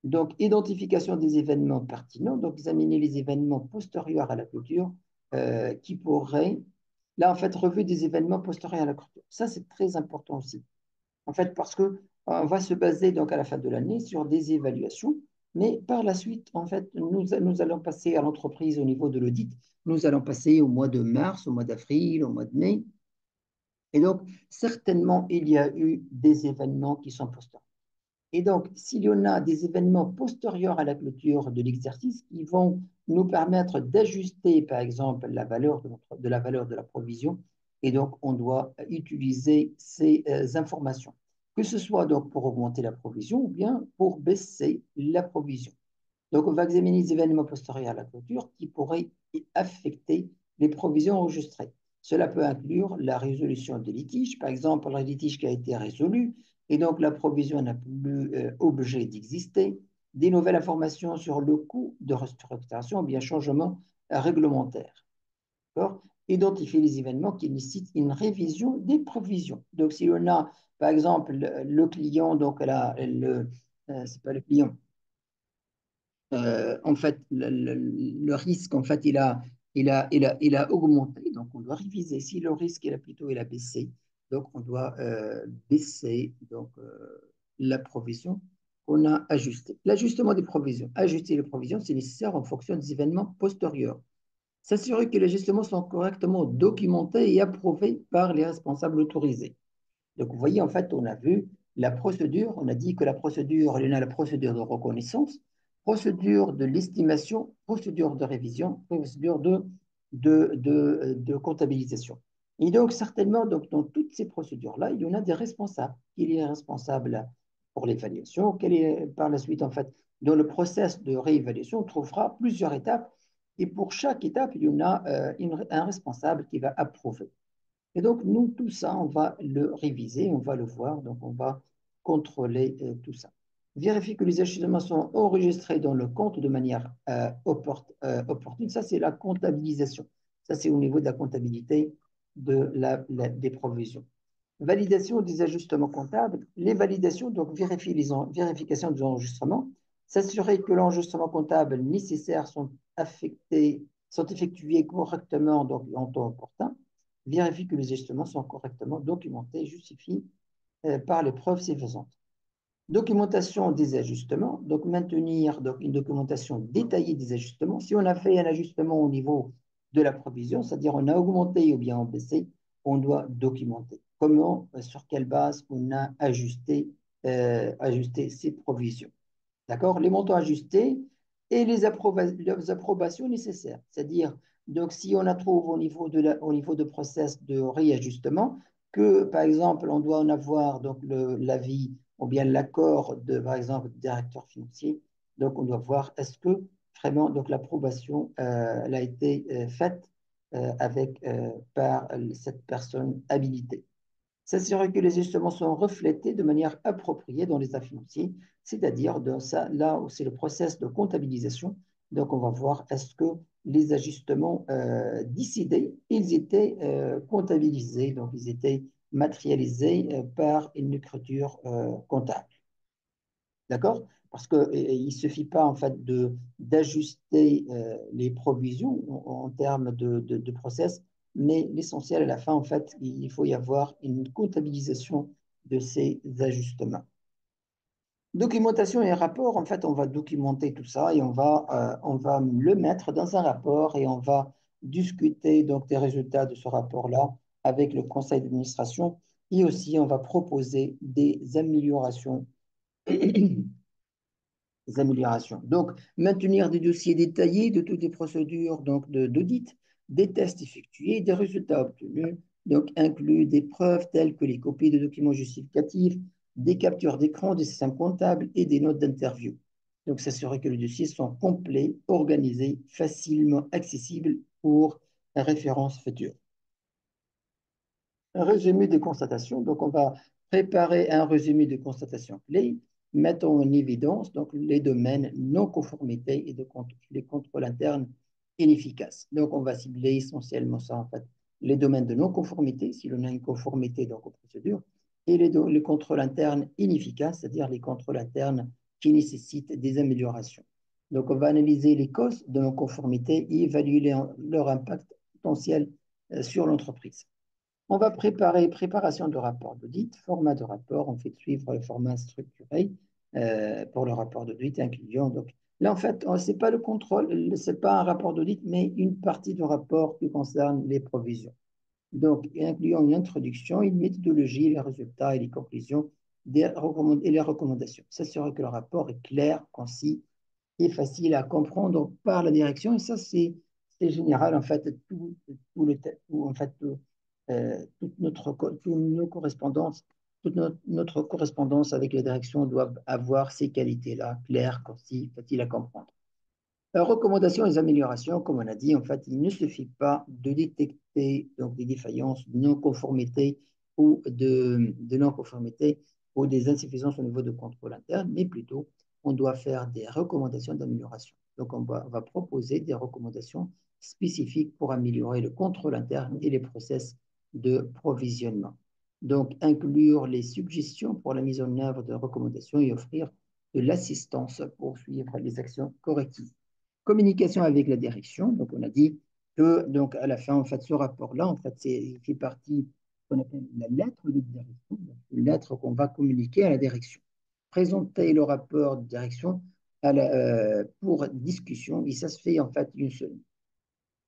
Donc, identification des événements pertinents, donc examiner les événements postérieurs à la clôture qui pourraient, là, en fait, revue des événements postérieurs à la clôture. Ça, c'est très important aussi. En fait, parce que on va se baser donc à la fin de l'année sur des évaluations, mais par la suite, en fait, nous allons passer à l'entreprise au niveau de l'audit. Nous allons passer au mois de mars, au mois d'avril, au mois de mai. Et donc, certainement, il y a eu des événements qui sont postérieurs. Et donc, s'il y en a des événements postérieurs à la clôture de l'exercice qui vont nous permettre d'ajuster, par exemple, la valeur de la valeur de la provision, Et donc, on doit utiliser ces informations, que ce soit donc pour augmenter la provision ou bien pour baisser la provision. Donc, on va examiner les événements postérieurs à la clôture qui pourraient affecter les provisions enregistrées. Cela peut inclure la résolution des litiges, par exemple, le litige qui a été résolu et donc la provision n'a plus objet d'exister, des nouvelles informations sur le coût de restructuration ou bien changement réglementaire. Identifier les événements qui nécessitent une révision des provisions. Donc, si on a, par exemple, le client, donc là, c'est pas le client, en fait, le risque, en fait, il a augmenté, donc on doit réviser. Si le risque, il a baissé, donc on doit baisser donc, la provision qu'on a ajustée. L'ajustement des provisions. Ajuster les provisions, c'est nécessaire en fonction des événements postérieurs. S'assurer que les ajustements sont correctement documentés et approuvés par les responsables autorisés. Donc, vous voyez, en fait, on a vu la procédure, on a dit que la procédure, il y a la procédure de reconnaissance, procédure de l'estimation, procédure de révision, procédure de comptabilisation. Et donc, certainement, donc, dans toutes ces procédures-là, il y en a des responsables. Qui est responsable pour l'évaluation? Quel est, par la suite, en fait, dans le process de réévaluation, on trouvera plusieurs étapes. Et pour chaque étape, il y en a un responsable qui va approuver. Et donc, nous, tout ça, on va le réviser, on va le voir, donc on va contrôler tout ça. Vérifier que les ajustements sont enregistrés dans le compte de manière opportune. Ça, c'est la comptabilisation. Ça, c'est au niveau de la comptabilité des provisions. Validation des ajustements comptables. Les validations, donc vérifier vérification des enregistrements, s'assurer que l'enregistrement comptable nécessaire sont effectués correctement donc en temps opportun. Vérifie que les ajustements sont correctement documentés et justifiés par les preuves suffisantes. Documentation des ajustements, donc maintenir donc, une documentation détaillée des ajustements. Si on a fait un ajustement au niveau de la provision, c'est-à-dire on a augmenté ou bien baissé, on doit documenter. Comment, sur quelle base on a ajusté ces provisions. D'accord? Les montants ajustés et les approbations nécessaires. C'est-à-dire, donc, si on a trouvé au niveau de process de réajustement, que, par exemple, on doit en avoir donc l'avis ou bien l'accord de, par exemple, du directeur financier, donc on doit voir est-ce que vraiment donc l'approbation elle a été faite par cette personne habilitée. S'assurer que les ajustements sont reflétés de manière appropriée dans l'état financier, c'est-à-dire dans ça, là où c'est le process de comptabilisation. Donc, on va voir est-ce que les ajustements décidés, ils étaient comptabilisés, donc ils étaient matérialisés par une écriture comptable. D'accord? Parce qu'il ne suffit pas en fait d'ajuster les provisions en termes de process, mais l'essentiel à la fin, en fait, il faut y avoir une comptabilisation de ces ajustements. Documentation et rapport, en fait, on va documenter tout ça et on va le mettre dans un rapport et on va discuter donc des résultats de ce rapport-là avec le conseil d'administration et aussi on va proposer des améliorations améliorations. Donc, maintenir des dossiers détaillés de toutes les procédures donc d'audit, des tests effectués, des résultats obtenus, donc inclut des preuves telles que les copies de documents justificatifs, des captures d'écran des systèmes comptables et des notes d'interview. Donc, s'assurer que les dossiers sont complets, organisés, facilement accessibles pour référence future. Un résumé des constatations. Donc, on va préparer un résumé de constatations clés, mettons en évidence donc, les domaines non-conformité et les contrôles internes inefficaces. Donc, on va cibler essentiellement ça, en fait, les domaines de non-conformité, si l'on a une conformité donc, aux procédures, et les contrôles internes inefficaces, c'est-à-dire les contrôles internes qui nécessitent des améliorations. Donc, on va analyser les causes de non-conformité et évaluer leur impact potentiel sur l'entreprise. On va préparation de rapport d'audit, format de rapport, on fait suivre le format structuré pour le rapport d'audit incluant. Donc, là, en fait, ce n'est pas le contrôle, ce n'est pas un rapport d'audit, mais une partie du rapport qui concerne les provisions. Donc, incluant une introduction, une méthodologie, les résultats et les conclusions et les recommandations. S'assurer que le rapport est clair, concis et facile à comprendre par la direction. Et ça, c'est général, en fait, en fait, toutes nos correspondances, notre correspondance avec les directions doit avoir ces qualités-là, claires, concis, faciles à comprendre. Recommandations et améliorations, comme on a dit, en fait, il ne suffit pas de détecter donc, des défaillances, de non-conformité de non-conformité ou des insuffisances au niveau de contrôle interne, mais plutôt on doit faire des recommandations d'amélioration. Donc on va proposer des recommandations spécifiques pour améliorer le contrôle interne et les process de provisionnement. Donc inclure les suggestions pour la mise en œuvre de recommandations et offrir de l'assistance pour suivre les actions correctives. Communication avec la direction. Donc, on a dit que, donc, à la fin, en fait, ce rapport-là, en fait, il fait partie qu'on appelle la lettre de direction, une lettre qu'on va communiquer à la direction. Présenter le rapport de direction pour discussion, et ça se fait, en fait, une seule.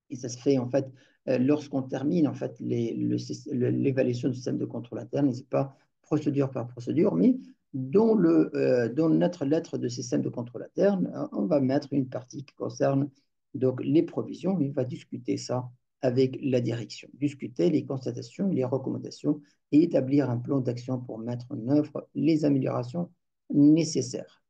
Et ça se fait en fait lorsqu'on termine en fait l'évaluation du système de contrôle interne, et ce n'est pas procédure par procédure, mais dans notre lettre de système de contrôle interne, on va mettre une partie qui concerne donc les provisions, mais on va discuter ça avec la direction, discuter les constatations et les recommandations et établir un plan d'action pour mettre en œuvre les améliorations nécessaires.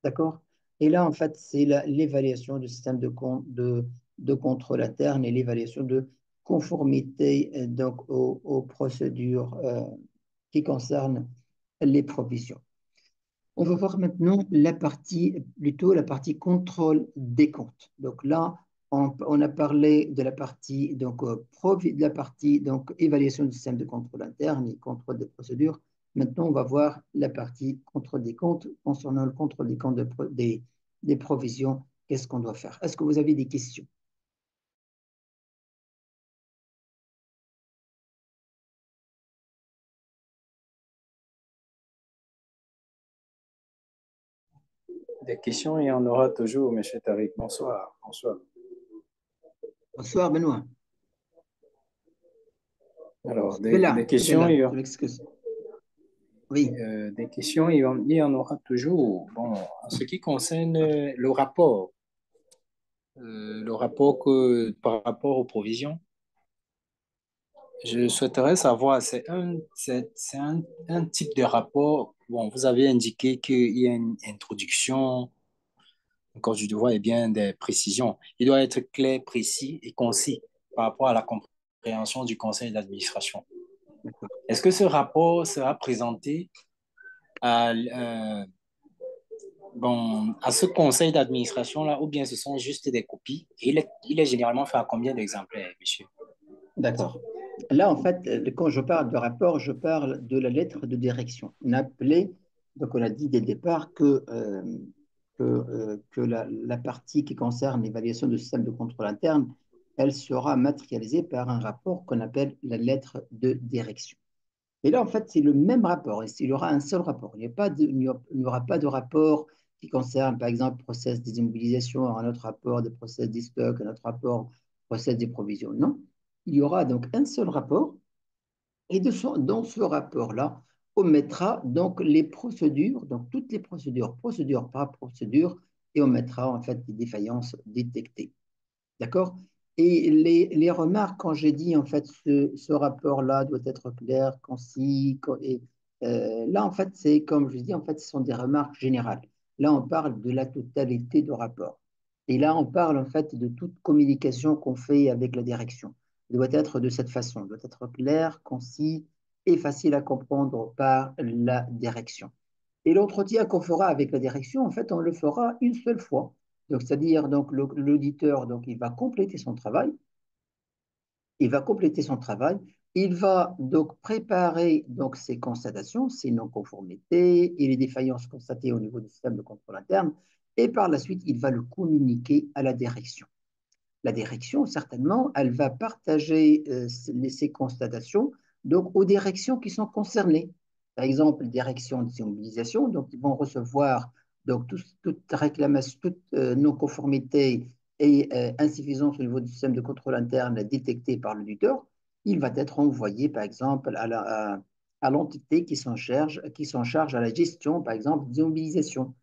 D'accord? Et là, en fait, c'est l'évaluation du système de contrôle interne et l'évaluation de conformité donc, aux procédures qui concernent les provisions. On va voir maintenant plutôt la partie contrôle des comptes. Donc là, on a parlé de la partie, de la partie donc, évaluation du système de contrôle interne et contrôle des procédures. Maintenant, on va voir la partie contrôle des comptes. Concernant le contrôle des comptes des provisions, qu'est-ce qu'on doit faire? Est-ce que vous avez des questions? Des questions, il y en aura toujours, monsieur Tariq. Bonsoir. Bonsoir. Bonsoir, Benoît. Alors, Bella, des questions, Bella, je m'excuse. Oui, des questions, il y en aura toujours. Bon, en ce qui concerne le rapport par rapport aux provisions, je souhaiterais savoir, un type de rapport. Bon, vous avez indiqué qu'il y a une introduction, encore du devoir et bien des précisions. Il doit être clair, précis et concis par rapport à la compréhension du conseil d'administration. d'accord. Est-ce que ce rapport sera présenté à, bon, à ce conseil d'administration-là ou bien ce sont juste des copies? Et il est généralement fait à combien d'exemplaires, monsieur? D'accord. Là, en fait, quand je parle de rapport, je parle de la lettre de direction. Donc on a dit dès le départ que la partie qui concerne l'évaluation du système de contrôle interne, elle sera matérialisée par un rapport qu'on appelle la lettre de direction. Et là, en fait, c'est le même rapport. Il y aura un seul rapport. Il n'y aura pas de rapport qui concerne, par exemple, le process des immobilisations, un autre rapport des process des stocks, un autre rapport process des provisions. Non. Il y aura donc un seul rapport. Et dans ce rapport-là, on mettra donc les procédures, donc toutes les procédures, procédure par procédure, et on mettra en fait les défaillances détectées. D'accord? Et les remarques, quand j'ai dit, en fait, ce rapport-là doit être clair, concis, et là, en fait, c'est comme je dis, en fait, ce sont des remarques générales. Là, on parle de la totalité du rapport. Et là, on parle, en fait, de toute communication qu'on fait avec la direction. Elle doit être de cette façon, elle doit être clair, concis et facile à comprendre par la direction. Et l'entretien qu'on fera avec la direction, en fait, on le fera une seule fois. Donc, c'est-à-dire, donc, l'auditeur, donc, il va compléter son travail. Il va compléter son travail. Il va donc préparer donc, ses constatations, ses non-conformités et les défaillances constatées au niveau du système de contrôle interne. Et par la suite, il va le communiquer à la direction. La direction, certainement, elle va partager ces constatations donc, aux directions qui sont concernées. Par exemple, les directions de mobilisation, donc ils vont recevoir donc, toute réclamation, toute non-conformité et insuffisance au niveau du système de contrôle interne détectée par l'auditeur. Il va être envoyé, par exemple, à l'entité qui s'en charge à la gestion, par exemple, des mobilisations.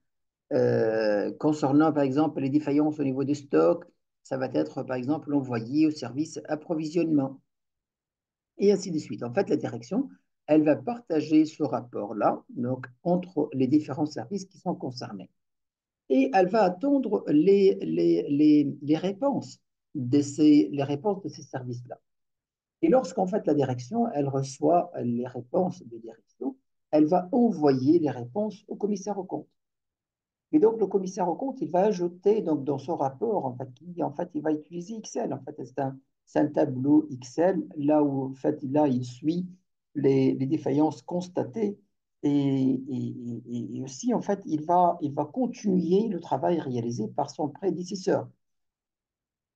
Concernant, par exemple, les défaillances au niveau des stocks, ça va être, par exemple, envoyé au service approvisionnement. et ainsi de suite. En fait, la direction, elle va partager ce rapport-là donc, entre les différents services qui sont concernés. Et elle va attendre les réponses les réponses de ces services-là. Et lorsqu'en fait la direction, elle reçoit les réponses de direction, elle va envoyer les réponses au commissaire aux comptes. Et donc, le commissaire aux comptes, il va ajouter donc, dans son rapport, en fait, il va utiliser Excel. En fait, c'est un tableau Excel, là où, en fait, là, il suit les défaillances constatées et aussi, en fait, il va continuer le travail réalisé par son prédécesseur.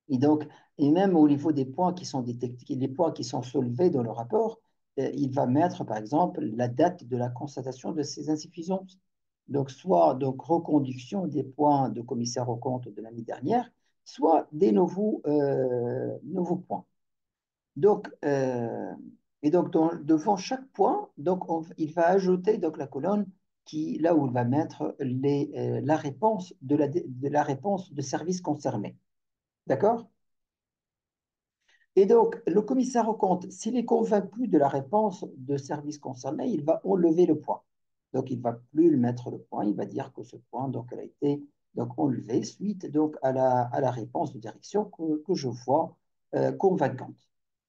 Et donc, et même au niveau des points qui sont détectés, les points qui sont soulevés dans le rapport, il va mettre, par exemple, la date de la constatation de ces insuffisances. Donc, soit donc, reconduction des points de commissaire aux comptes de l'année dernière, soit des nouveaux points. Donc, et donc, devant chaque point, donc, il va ajouter donc, la colonne là où il va mettre la réponse de la réponse de service concerné. D'accord? Et donc, le commissaire aux comptes, s'il est convaincu de la réponse de service concerné, il va enlever le point. Donc, il ne va plus le mettre le point, il va dire que ce point donc, elle a été donc, enlevé suite donc, à la réponse de direction que je vois convaincante.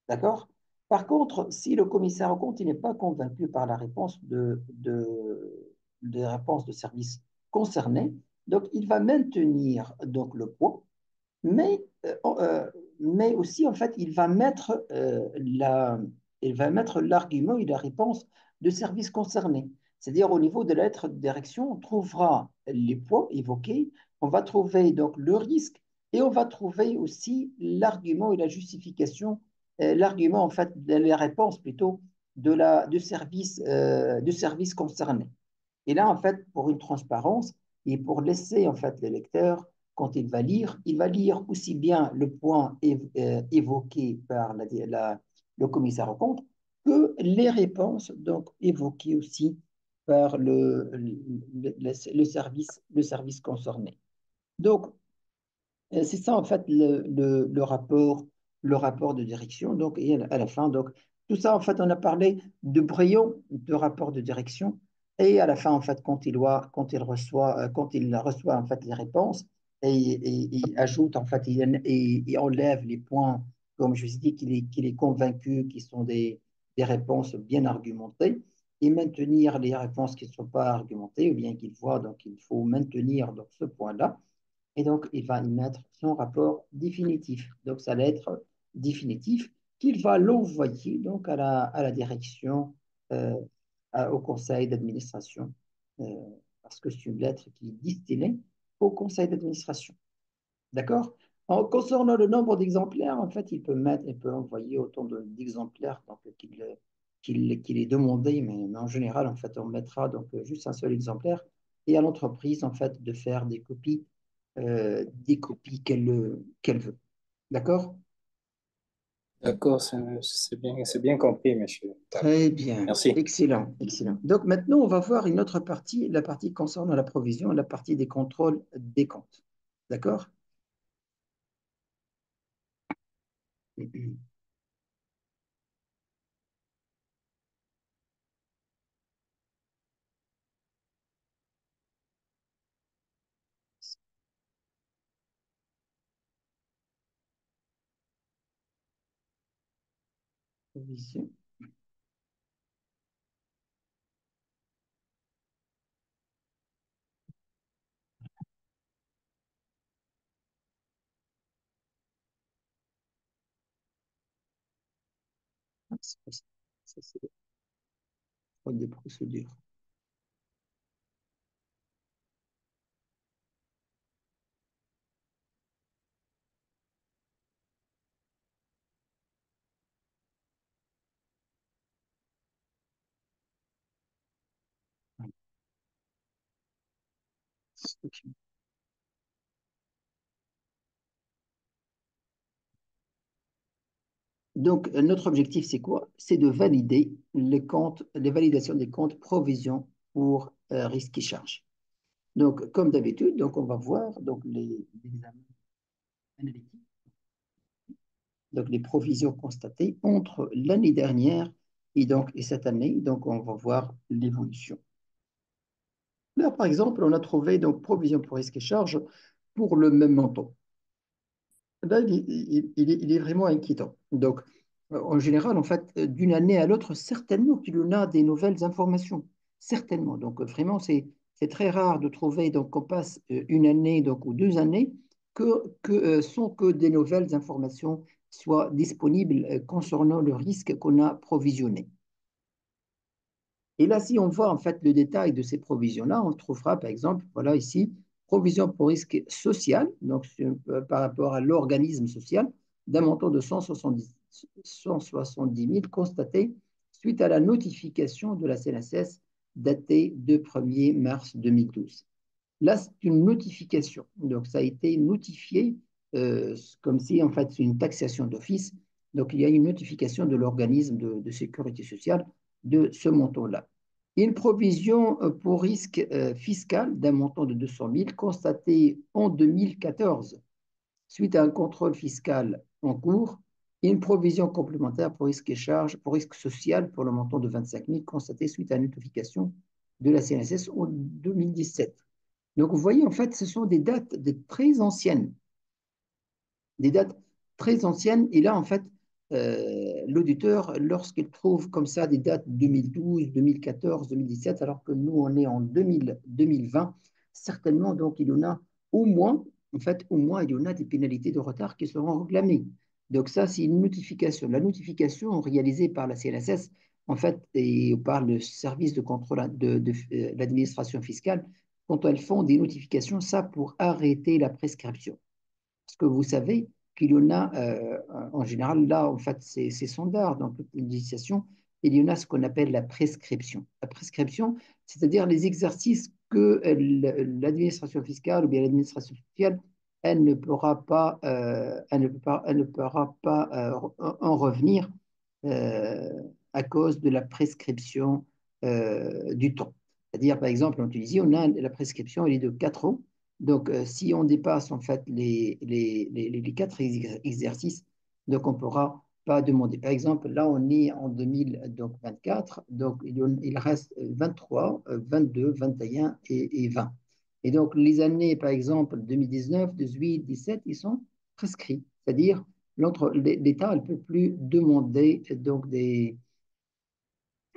D'accord? Par contre, si le commissaire aux comptes n'est pas convaincu par la réponse de réponse de service concerné, donc il va maintenir donc, le point mais, mais aussi, en fait, il va mettre l'argument et la réponse de service concerné. C'est-à-dire, au niveau de la lettre de direction, on trouvera les points évoqués, on va trouver donc le risque et on va trouver aussi l'argument et la justification, l'argument, en fait, la réponse plutôt de service concerné. Et là, en fait, pour une transparence et pour laisser en fait le lecteur, quand il va lire aussi bien le point évoqué par le commissaire aux comptes que les réponses donc évoquées aussi par le service concerné. Donc, c'est ça, en fait, le rapport de direction. Donc, et à la fin, donc, tout ça, en fait, on a parlé de brouillon de rapport de direction. Et à la fin, en fait, quand il reçoit, en fait, les réponses et il ajoute, en fait, il enlève les points, comme je vous ai dit, qu'il est convaincu qui sont des réponses bien argumentées et maintenir les réponses qui ne sont pas argumentées ou bien qu'il voit, donc, il faut maintenir donc, ce point-là. Et donc, il va y mettre son rapport définitif. Donc, sa lettre définitive qu'il va l'envoyer donc à la direction, euh, au conseil d'administration, euh, parce que c'est une lettre qui est destinée au conseil d'administration. D'accord? Concernant le nombre d'exemplaires, en fait, il peut envoyer autant d'exemplaires donc, qu'il est demandé, mais en général, en fait, on mettra donc juste un seul exemplaire et à l'entreprise, en fait, de faire des copies qu'elle veut. D'accord? D'accord, c'est bien compris, monsieur. D'accord. Très bien. Merci. Excellent, excellent. Donc maintenant, on va voir une autre partie, la partie concernant la provision, la partie des contrôles des comptes. D'accord? Provision. Ah, c'est pas ça. Ça, c'est le code de procédure. Ok. Donc, notre objectif, c'est quoi? C'est de valider les comptes, les validations des comptes provision pour risque et charge. Donc, comme d'habitude, donc on va voir donc les examens analytiques. donc les provisions constatées entre l'année dernière et cette année. Donc, on va voir l'évolution. Là, par exemple, on a trouvé donc provision pour risque et charges pour le même montant. Là, il est vraiment inquiétant. Donc, en général, en fait, d'une année à l'autre, certainement qu'il y en a des nouvelles informations. Certainement. Donc, vraiment, c'est très rare de trouver donc, qu'on passe une année donc, ou 2 années sans que des nouvelles informations soient disponibles concernant le risque qu'on a provisionné. Et là, si on voit en fait le détail de ces provisions-là, on trouvera par exemple, voilà ici, provision pour risque social, donc par rapport à l'organisme social, d'un montant de 170 000 constatés suite à la notification de la CNSS datée de 1er mars 2012. Là, c'est une notification. Donc, ça a été notifié comme si, en fait, c'est une taxation d'office. Donc, il y a une notification de l'organisme de sécurité sociale de ce montant-là. Une provision pour risque fiscal d'un montant de 200 000 constaté en 2014 suite à un contrôle fiscal en cours et une provision complémentaire pour risque et charges, pour risque social pour le montant de 25 000 constaté suite à une notification de la CNSS en 2017. Donc, vous voyez, en fait, ce sont des dates très anciennes, des dates très anciennes. Et là, en fait, l'auditeur, lorsqu'il trouve comme ça des dates 2012, 2014, 2017, alors que nous, on est en 2020, certainement, donc, il y en a au moins, en fait, au moins, il y en a des pénalités de retard qui seront réclamées. Donc, ça, c'est une notification. La notification réalisée par la CNSS, en fait, et par le service de contrôle de l'administration fiscale, quand elles font des notifications, ça pour arrêter la prescription. Parce que vous savez qu'il y en a, en général, là, en fait, c'est standard dans toute législation, il y en a ce qu'on appelle la prescription. La prescription, c'est-à-dire les exercices que l'administration fiscale ou bien l'administration sociale, elle ne pourra pas, elle ne pourra pas en revenir euh, à cause de la prescription du temps. C'est-à-dire, par exemple, en Tunisie, on a la prescription, elle est de 4 ans. Donc, si on dépasse en fait les 4 exercices, donc on ne pourra pas demander. Par exemple, là, on est en 2024, donc il reste 23, 22, 21 et 20. Et donc, les années, par exemple, 2019, 18, 17, ils sont prescrits. C'est-à-dire, l'État ne peut plus demander donc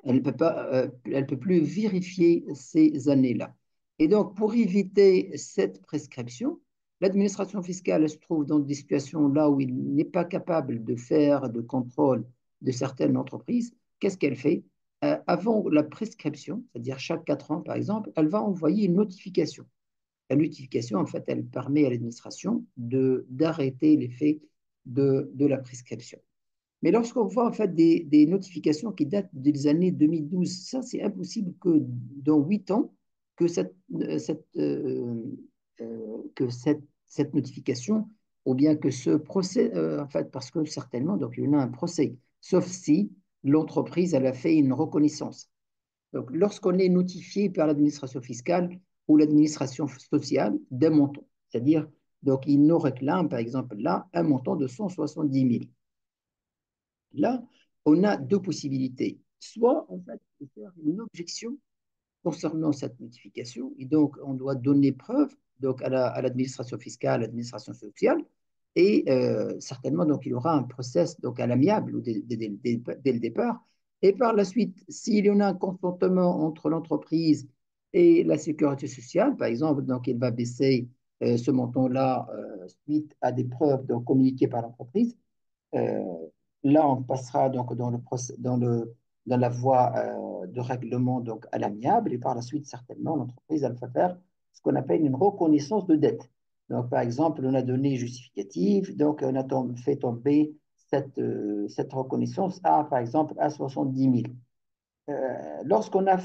elle ne peut pas, elle peut plus vérifier ces années-là. Et donc, pour éviter cette prescription, l'administration fiscale se trouve dans des situations là où il n'est pas capable de faire de contrôle de certaines entreprises. Qu'est-ce qu'elle fait? Avant la prescription, c'est-à-dire chaque 4 ans par exemple, elle va envoyer une notification. La notification, en fait, elle permet à l'administration d'arrêter l'effet de la prescription. Mais lorsqu'on voit en fait des notifications qui datent des années 2012, ça c'est impossible que dans 8 ans, que cette notification, ou bien que ce procès, en fait, parce que certainement, donc il y en a un procès, sauf si l'entreprise elle a fait une reconnaissance. Donc lorsqu'on est notifié par l'administration fiscale ou l'administration sociale d'un montant, c'est-à-dire, donc ils nous réclament par exemple là un montant de 170 000. Là, on a deux possibilités. Soit, en fait, de faire une objection concernant cette notification, et donc on doit donner preuve donc, à l'administration fiscale, à l'administration sociale, et certainement, donc, il y aura un process donc, à l'amiable dès le départ. Et par la suite, s'il y en a un consentement entre l'entreprise et la sécurité sociale, par exemple, donc, il va baisser ce montant-là suite à des preuves donc, communiquées par l'entreprise. Euh, Là, on passera donc dans la voie de règlement donc à l'amiable et par la suite, certainement, l'entreprise elle va faire ce qu'on appelle une reconnaissance de dette. Donc, par exemple, on a donné justificatif, donc on a fait tomber cette reconnaissance à, par exemple, à 70 000. Lorsqu'on a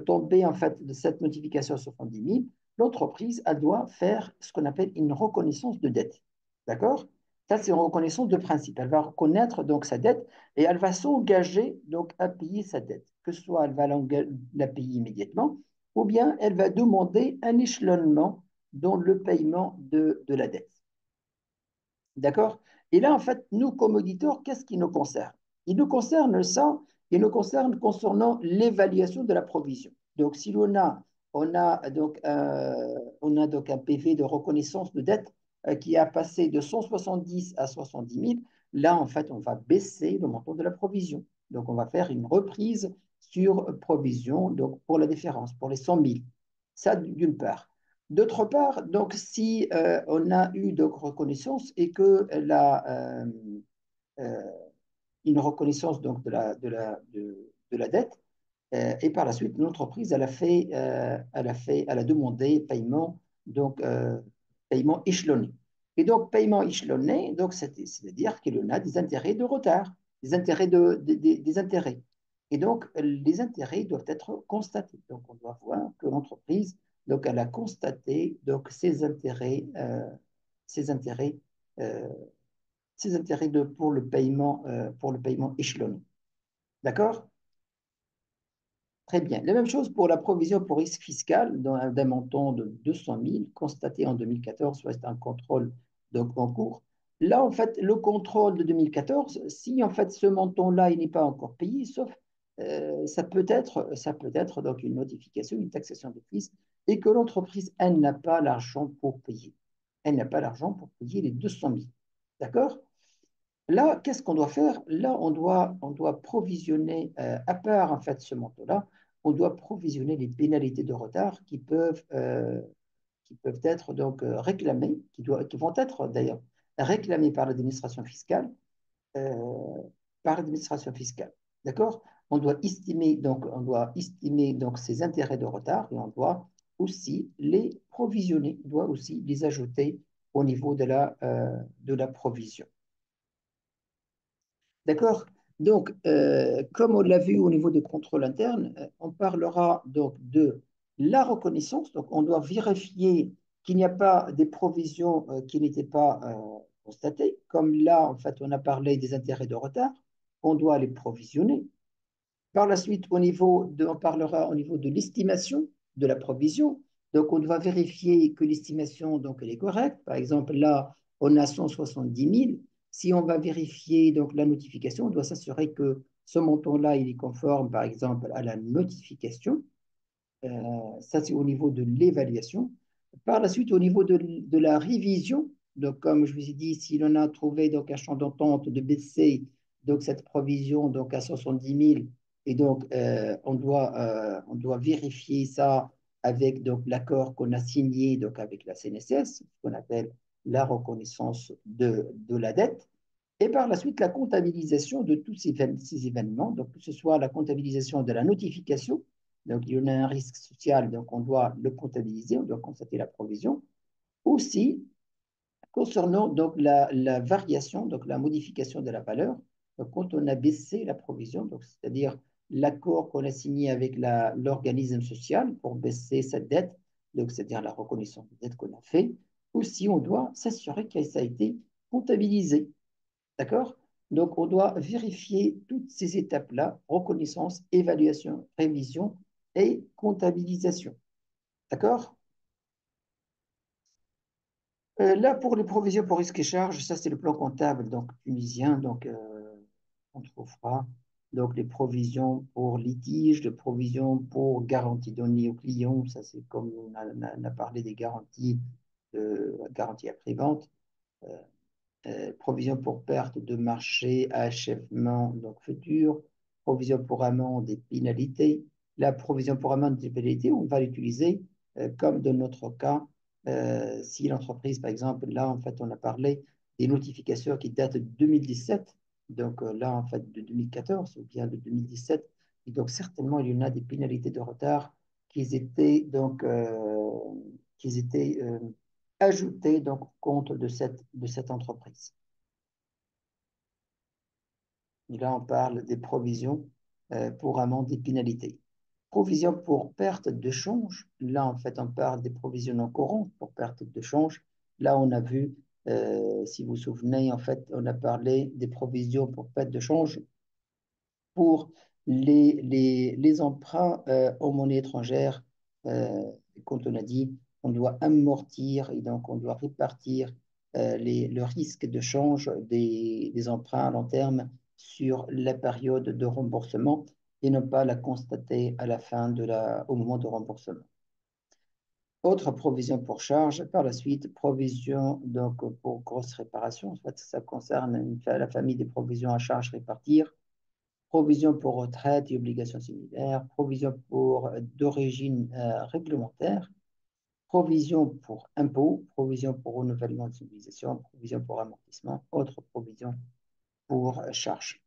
tombé en fait de cette notification à 70 000, l'entreprise elle doit faire ce qu'on appelle une reconnaissance de dette. D'accord? Ça, c'est une reconnaissance de principe. Elle va reconnaître donc sa dette et elle va s'engager donc à payer sa dette. Que ce soit elle va la payer immédiatement ou bien elle va demander un échelonnement dans le paiement de la dette. D'accord? Et là, en fait, nous, comme auditeurs, qu'est-ce qui nous concerne? Il nous concerne ça, il nous concerne concernant l'évaluation de la provision. Donc, si on a donc un PV de reconnaissance de dette qui a passé de 170 à 70 000, là, en fait, on va baisser le montant de la provision. Donc, on va faire une reprise sur provision donc pour la différence, pour les 100 000. Ça, d'une part. D'autre part, donc, si on a eu donc reconnaissance et que euh, une reconnaissance donc de la dette, et par la suite, l'entreprise, elle a demandé paiement, donc paiement échelonné. Et donc, paiement échelonné, donc c'est-à-dire qu'il en a des intérêts de retard, des intérêts. Et donc, les intérêts doivent être constatés. Donc, on doit voir que l'entreprise, donc, elle a constaté donc ses intérêts, euh, ses intérêts pour le paiement échelonné. D'accord? Très bien. La même chose pour la provision pour risque fiscal d'un montant de 200 000 constaté en 2014, soit c'est un contrôle donc en cours. Là, en fait, le contrôle de 2014, si en fait ce montant-là il n'est pas encore payé, sauf ça peut être donc une notification, une taxation d'office, et que l'entreprise, elle n'a pas l'argent pour payer. Elle n'a pas l'argent pour payer les 200 000. D'accord? Là, qu'est-ce qu'on doit faire? Là, on doit provisionner, à part en fait ce montant-là, on doit provisionner les pénalités de retard qui peuvent être donc réclamées, qui vont être d'ailleurs réclamées euh, par l'administration fiscale. D'accord? On doit estimer donc ces intérêts de retard et on doit aussi les provisionner, on doit aussi les ajouter au niveau de la provision. D'accord? Donc, comme on l'a vu au niveau des contrôles internes, on parlera donc de la reconnaissance. Donc, on doit vérifier qu'il n'y a pas des provisions qui n'étaient pas constatées. Comme là, en fait, on a parlé des intérêts de retard, on doit les provisionner. Par la suite, on parlera au niveau de l'estimation de la provision. Donc, on doit vérifier que l'estimation donc, elle est correcte. Par exemple, là, on a 170 000. Si on va vérifier donc, la notification, on doit s'assurer que ce montant-là, il est conforme, par exemple, à la notification. Ça, c'est au niveau de l'évaluation. Par la suite, au niveau de la révision, donc, comme je vous ai dit, si l'on a trouvé donc, un champ d'entente de baisser donc, cette provision donc, à 70 000, et donc on doit vérifier ça avec donc, l'accord qu'on a signé donc, avec la CNSS, ce qu'on appelle la reconnaissance de la dette. Et par la suite, la comptabilisation de tous ces événements, donc que ce soit la comptabilisation de la notification, donc il y en a un risque social, donc on doit le comptabiliser, on doit constater la provision. Aussi, concernant donc la variation, donc la modification de la valeur, donc quand on a baissé la provision, donc c'est-à-dire l'accord qu'on a signé avec l'organisme social pour baisser cette dette, donc c'est-à-dire la reconnaissance de dette qu'on a fait, aussi on doit s'assurer que ça a été comptabilisé. D'accord? Donc, on doit vérifier toutes ces étapes-là, reconnaissance, évaluation, révision et comptabilisation. D'accord? Là, pour les provisions pour risques et charges, ça, c'est le plan comptable donc, tunisien. Donc, on trouvera donc, les provisions pour litige, les provisions pour garantie donnée aux clients. Ça, c'est comme on a parlé des garanties après-vente. Provision pour perte de marché, achèvement donc futur, provision pour amende et pénalité. La provision pour amende et pénalité, on va l'utiliser comme dans notre cas, si l'entreprise, par exemple, là, en fait, on a parlé des notifications qui datent de 2017, donc là, en fait, de 2014 ou bien de 2017, et donc certainement, il y en a des pénalités de retard qui étaient donc qui étaient ajoutées donc au compte de cette entreprise. Et là, on parle des provisions pour amende et pénalités. Provision pour perte de change. Là, en fait, on parle des provisions non courantes pour perte de change. Là, on a vu, si vous vous souvenez, en fait, on a parlé des provisions pour perte de change pour les emprunts en monnaie étrangère. Euh, Quand on a dit on doit amortir et donc on doit répartir le risque de change des emprunts à long terme sur la période de remboursement et ne pas la constater à la fin au moment de remboursement. Autre provision pour charge, par la suite, provision donc, pour grosse réparation. En fait, ça concerne la famille des provisions à charge répartir, provision pour retraite et obligations similaires, provision pour d'origine réglementaire, provision pour impôts, provision pour renouvellement de civilisation, provision pour amortissement, autre provision pour charge.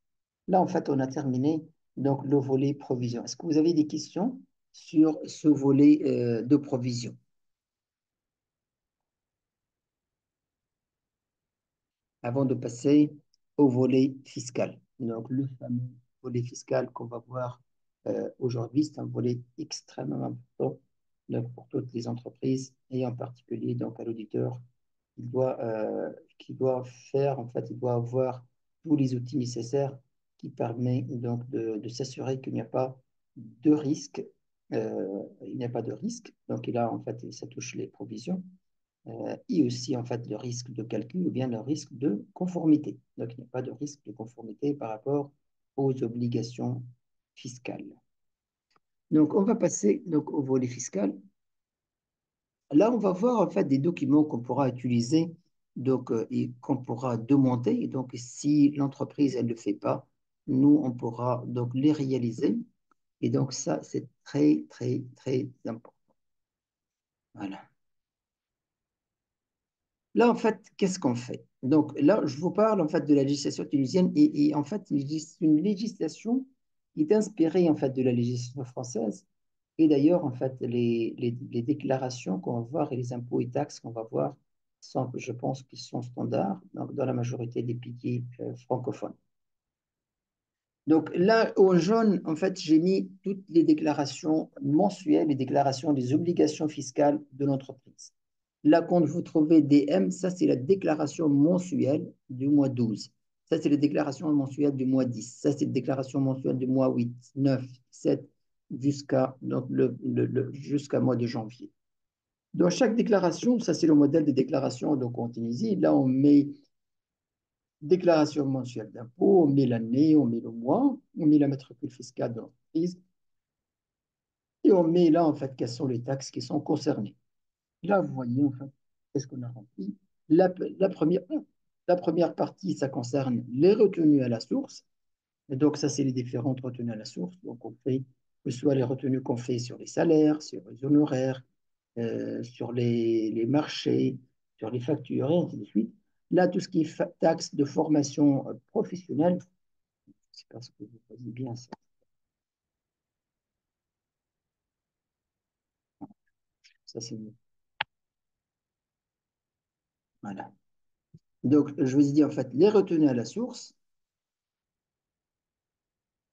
Là, en fait, on a terminé donc, le volet provision. Est-ce que vous avez des questions sur ce volet de provision? Avant de passer au volet fiscal. Donc, le fameux volet fiscal qu'on va voir aujourd'hui, c'est un volet extrêmement important donc, pour toutes les entreprises et en particulier donc, à l'auditeur qui doit faire, en fait, il doit avoir tous les outils nécessaires qui permettent donc de s'assurer qu'il n'y a pas de risque. Il n'y a pas de risque. Donc, il a en fait, ça touche les provisions et aussi en fait le risque de calcul ou bien le risque de conformité. Donc, il n'y a pas de risque de conformité par rapport aux obligations fiscales. Donc, on va passer donc, au volet fiscal. Là, on va voir en fait des documents qu'on pourra utiliser donc, et qu'on pourra demander. Donc, si l'entreprise elle ne le fait pas, nous, on pourra donc les réaliser. Et donc, ça, c'est très, très, très important. Voilà. Là, en fait, qu'est-ce qu'on fait? Donc là, je vous parle en fait de la législation tunisienne et en fait, c'est une législation qui est inspirée en fait de la législation française. Et d'ailleurs, en fait, les déclarations qu'on va voir et les impôts et taxes qu'on va voir sont, je pense, qu'ils sont standards donc, dans la majorité des pays francophones. Donc là, en jaune, en fait, j'ai mis toutes les déclarations mensuelles, les déclarations des obligations fiscales de l'entreprise. Là, quand vous trouvez DM, ça, c'est la déclaration mensuelle du mois 12. Ça, c'est la déclaration mensuelle du mois 10. Ça, c'est la déclaration mensuelle du mois 8, 9, 7, jusqu'à donc jusqu'à mois de janvier. Dans chaque déclaration, ça, c'est le modèle de déclaration donc, en Tunisie. Là, on met déclaration mensuelle d'impôt, on met l'année, on met le mois, on met la matricule fiscale de l'entreprise et on met là, en fait, quelles sont les taxes qui sont concernées. Là, vous voyez, en fait, qu'est-ce qu'on a rempli. La, la, première, la première partie, ça concerne les retenues à la source. Et donc, ça, c'est les différentes retenues à la source. Donc, on fait, que ce soit les retenues qu'on fait sur les salaires, sur les honoraires, sur les marchés, sur les factures, et ainsi de suite. Là, tout ce qui est taxes de formation professionnelle, c'est parce que vous voyez bien ça. Ça, c'est voilà. Donc, je vous ai dit en fait les retenues à la source.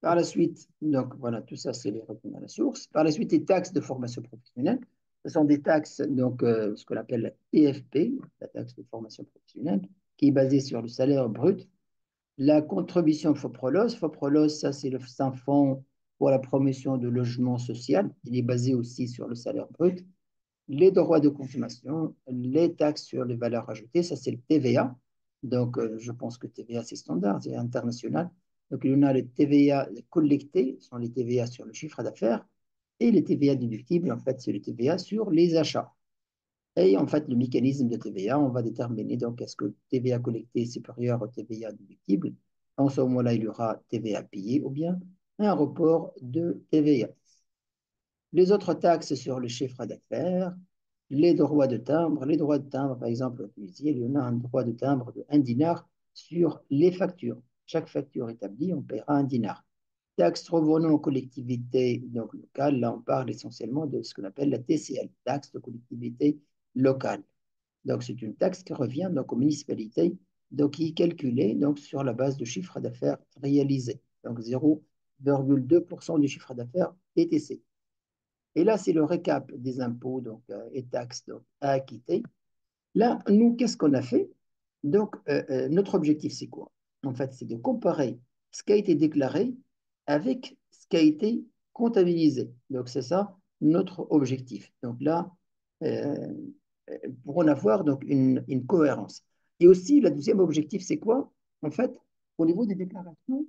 Par la suite, donc voilà, tout ça, c'est les retenues à la source. Par la suite, les taxes de formation professionnelle. Ce sont des taxes, donc, ce qu'on appelle la TFP, la taxe de formation professionnelle, qui est basée sur le salaire brut. La contribution FOPROLOS. FOPROLOS, ça, c'est un fonds pour la promotion de logement social. Il est basé aussi sur le salaire brut. Les droits de consommation, les taxes sur les valeurs ajoutées, ça c'est le TVA. Donc, je pense que TVA, c'est standard, c'est international. Donc, il y en a les TVA collectés, ce sont les TVA sur le chiffre d'affaires, et les TVA déductibles, en fait, c'est les TVA sur les achats. Et en fait, le mécanisme de TVA, on va déterminer donc est-ce que TVA collecté est supérieur au TVA déductible. En ce moment-là, il y aura TVA payé ou bien un report de TVA. Les autres taxes sur le chiffre d'affaires, les droits de timbre. Les droits de timbre, par exemple, en Tunisie, il y en a un droit de timbre de 1 dinar sur les factures. Chaque facture établie, on paiera 1 dinar. Taxe revenant aux collectivités donc, locales, là on parle essentiellement de ce qu'on appelle la TCL, taxe de collectivité locale. Donc c'est une taxe qui revient donc, aux municipalités, donc qui est calculée donc, sur la base de chiffre d'affaires réalisé. Donc 0,2% du chiffre d'affaires TTC. Et là, c'est le récap des impôts donc, et taxes donc, à acquitter. Là, nous, qu'est-ce qu'on a fait? Donc, notre objectif, c'est quoi? En fait, c'est de comparer ce qui a été déclaré avec ce qui a été comptabilisé. Donc, c'est ça notre objectif. Donc là, euh, pour en avoir donc, une cohérence. Et aussi, le deuxième objectif, c'est quoi? En fait, au niveau des déclarations,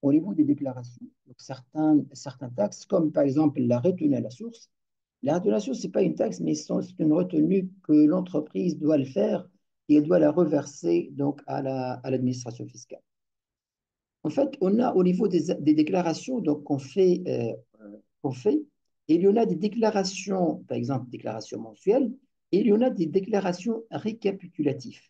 au niveau des déclarations, donc certains taxes, comme par exemple la retenue à la source. La retenue à la source, ce n'est pas une taxe, mais c'est une retenue que l'entreprise doit le faire et elle doit la reverser donc à l'administration fiscale. En fait, on a au niveau des déclarations donc, qu'on fait, et il y en a des déclarations, par exemple, déclarations mensuelles, et il y en a des déclarations récapitulatives.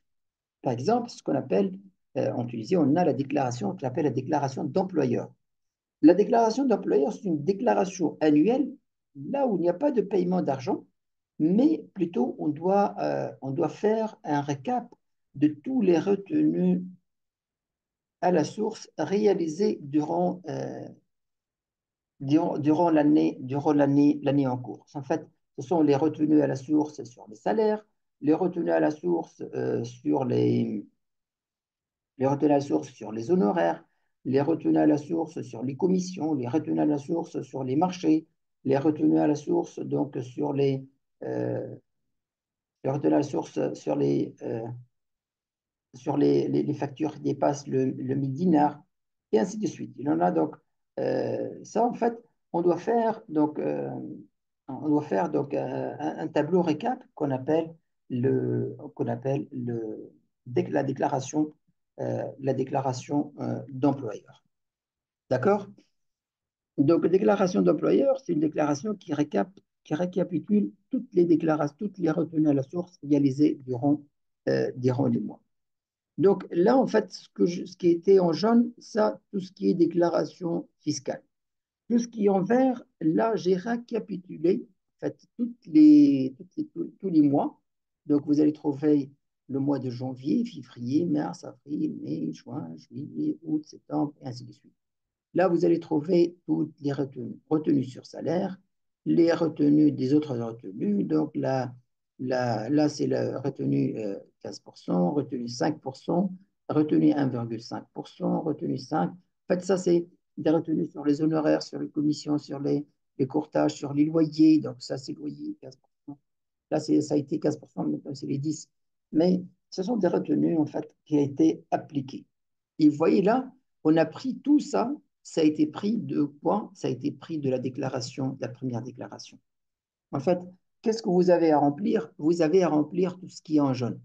Par exemple, ce qu'on appelle, en Tunisie, on a la déclaration qu'on appelle la déclaration d'employeur. La déclaration d'employeur, c'est une déclaration annuelle, là où il n'y a pas de paiement d'argent, mais plutôt on doit faire un récap de tous les retenus à la source réalisés durant l'année en cours. En fait, ce sont les retenues à la source sur les salaires, les retenues à la source les retenues à la source sur les honoraires, les retenues à la source sur les commissions, les retenues à la source sur les marchés, les retenues à la source donc euh, les retenues à la source sur les factures qui dépassent le 1000 dinars, et ainsi de suite. Il en a donc, ça en fait, on doit faire donc, euh, on doit faire donc un tableau récap la déclaration d'employeur. D'accord? Donc, la déclaration d'employeur, c'est une déclaration qui récapitule toutes les déclarations, toutes les retenues à la source réalisées durant les mois. Donc là, en fait, ce qui était en jaune, ça, tout ce qui est déclaration fiscale. Tout ce qui est en vert, là, j'ai récapitulé, en fait, tous les mois. Donc, vous allez trouver le mois de janvier, février, mars, avril, mai, juin, juillet, août, septembre, et ainsi de suite. Là, vous allez trouver toutes les retenues. Retenues sur salaire, les retenues des autres retenues. Donc là c'est la retenue 15%, retenue 5%, retenue 1,5%, retenue 5%. En fait, ça, c'est des retenues sur les honoraires, sur les commissions, sur les courtages, sur les loyers. Donc ça, c'est loyer, 15%. Là, ça a été 15%, maintenant c'est les 10%. Mais ce sont des retenues, en fait, qui ont été appliquées. Et vous voyez là, on a pris tout ça, ça a été pris de quoi? Ça a été pris de la déclaration, de la première déclaration. En fait, qu'est-ce que vous avez à remplir? Vous avez à remplir tout ce qui est en jaune.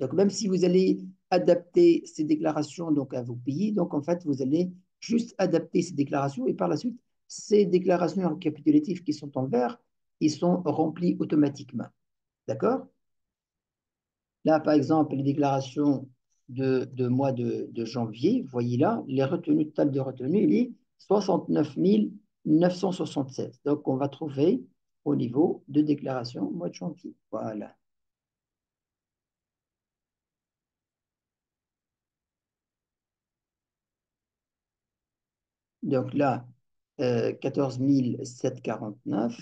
Donc, même si vous allez adapter ces déclarations donc, à vos pays, donc en fait, vous allez juste adapter ces déclarations et par la suite, ces déclarations récapitulatives qui sont en vert, ils sont remplis automatiquement. D'accord? Là, par exemple, les déclarations de mois de janvier, vous voyez là, les retenues totales de retenue, il est 69 976. Donc, on va trouver au niveau de déclaration au mois de janvier. Voilà. Donc là, 14 749.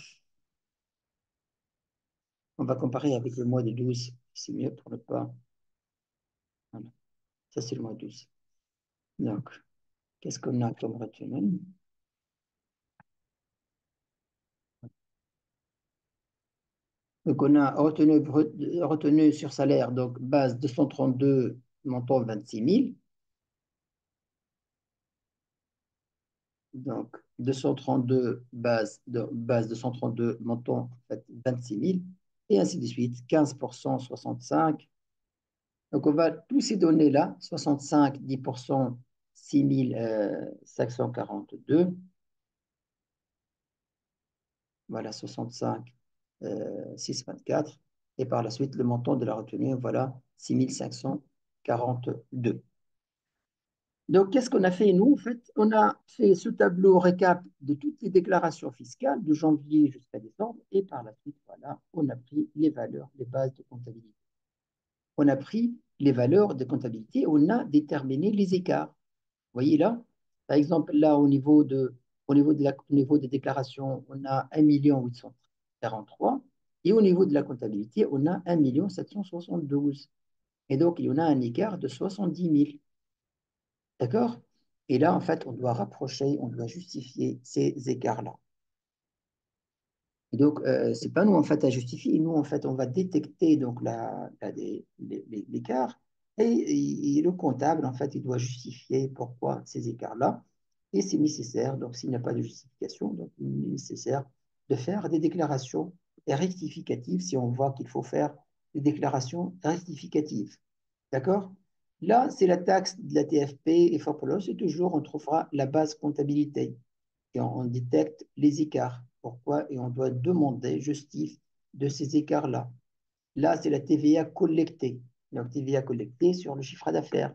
On va comparer avec le mois de 12. C'est mieux pour ne pas. Voilà. Ça, c'est le mois de 12. Donc, qu'est-ce qu'on a comme retenue? Donc, on a retenu sur salaire, donc base 232, montant 26 000. Donc, 232, base 232, montant en fait, 26 000. Et ainsi de suite, 15%, 65. Donc, on va tous ces données-là, 65, 10%, 6 542. Voilà, 65, 624. Et par la suite, le montant de la retenue, voilà, 6 542. Donc, qu'est-ce qu'on a fait, nous? En fait, on a fait ce tableau récap de toutes les déclarations fiscales de janvier jusqu'à décembre. Et par la suite, voilà, on a pris les valeurs, les bases de comptabilité. On a pris les valeurs de comptabilité, on a déterminé les écarts. Vous voyez là? Par exemple, là, au niveau des déclarations, on a 1 843. Et au niveau de la comptabilité, on a 1 772. Et donc, il y en a un écart de 70 000. D'accord? Et là, en fait, on doit rapprocher, on doit justifier ces écarts-là. Donc, c'est pas nous, en fait, à justifier. Nous, en fait, on va détecter donc l'écart et le comptable, en fait, il doit justifier pourquoi ces écarts-là. Et c'est nécessaire, donc s'il n'y a pas de justification, donc il est nécessaire de faire des déclarations rectificatives si on voit qu'il faut faire des déclarations rectificatives. D'accord? Là, c'est la taxe de la TFP et FOPLOS, et toujours on trouvera la base comptabilité et on détecte les écarts. Pourquoi? Et on doit demander justice de ces écarts-là. Là, c'est la TVA collectée. Donc, TVA collectée sur le chiffre d'affaires.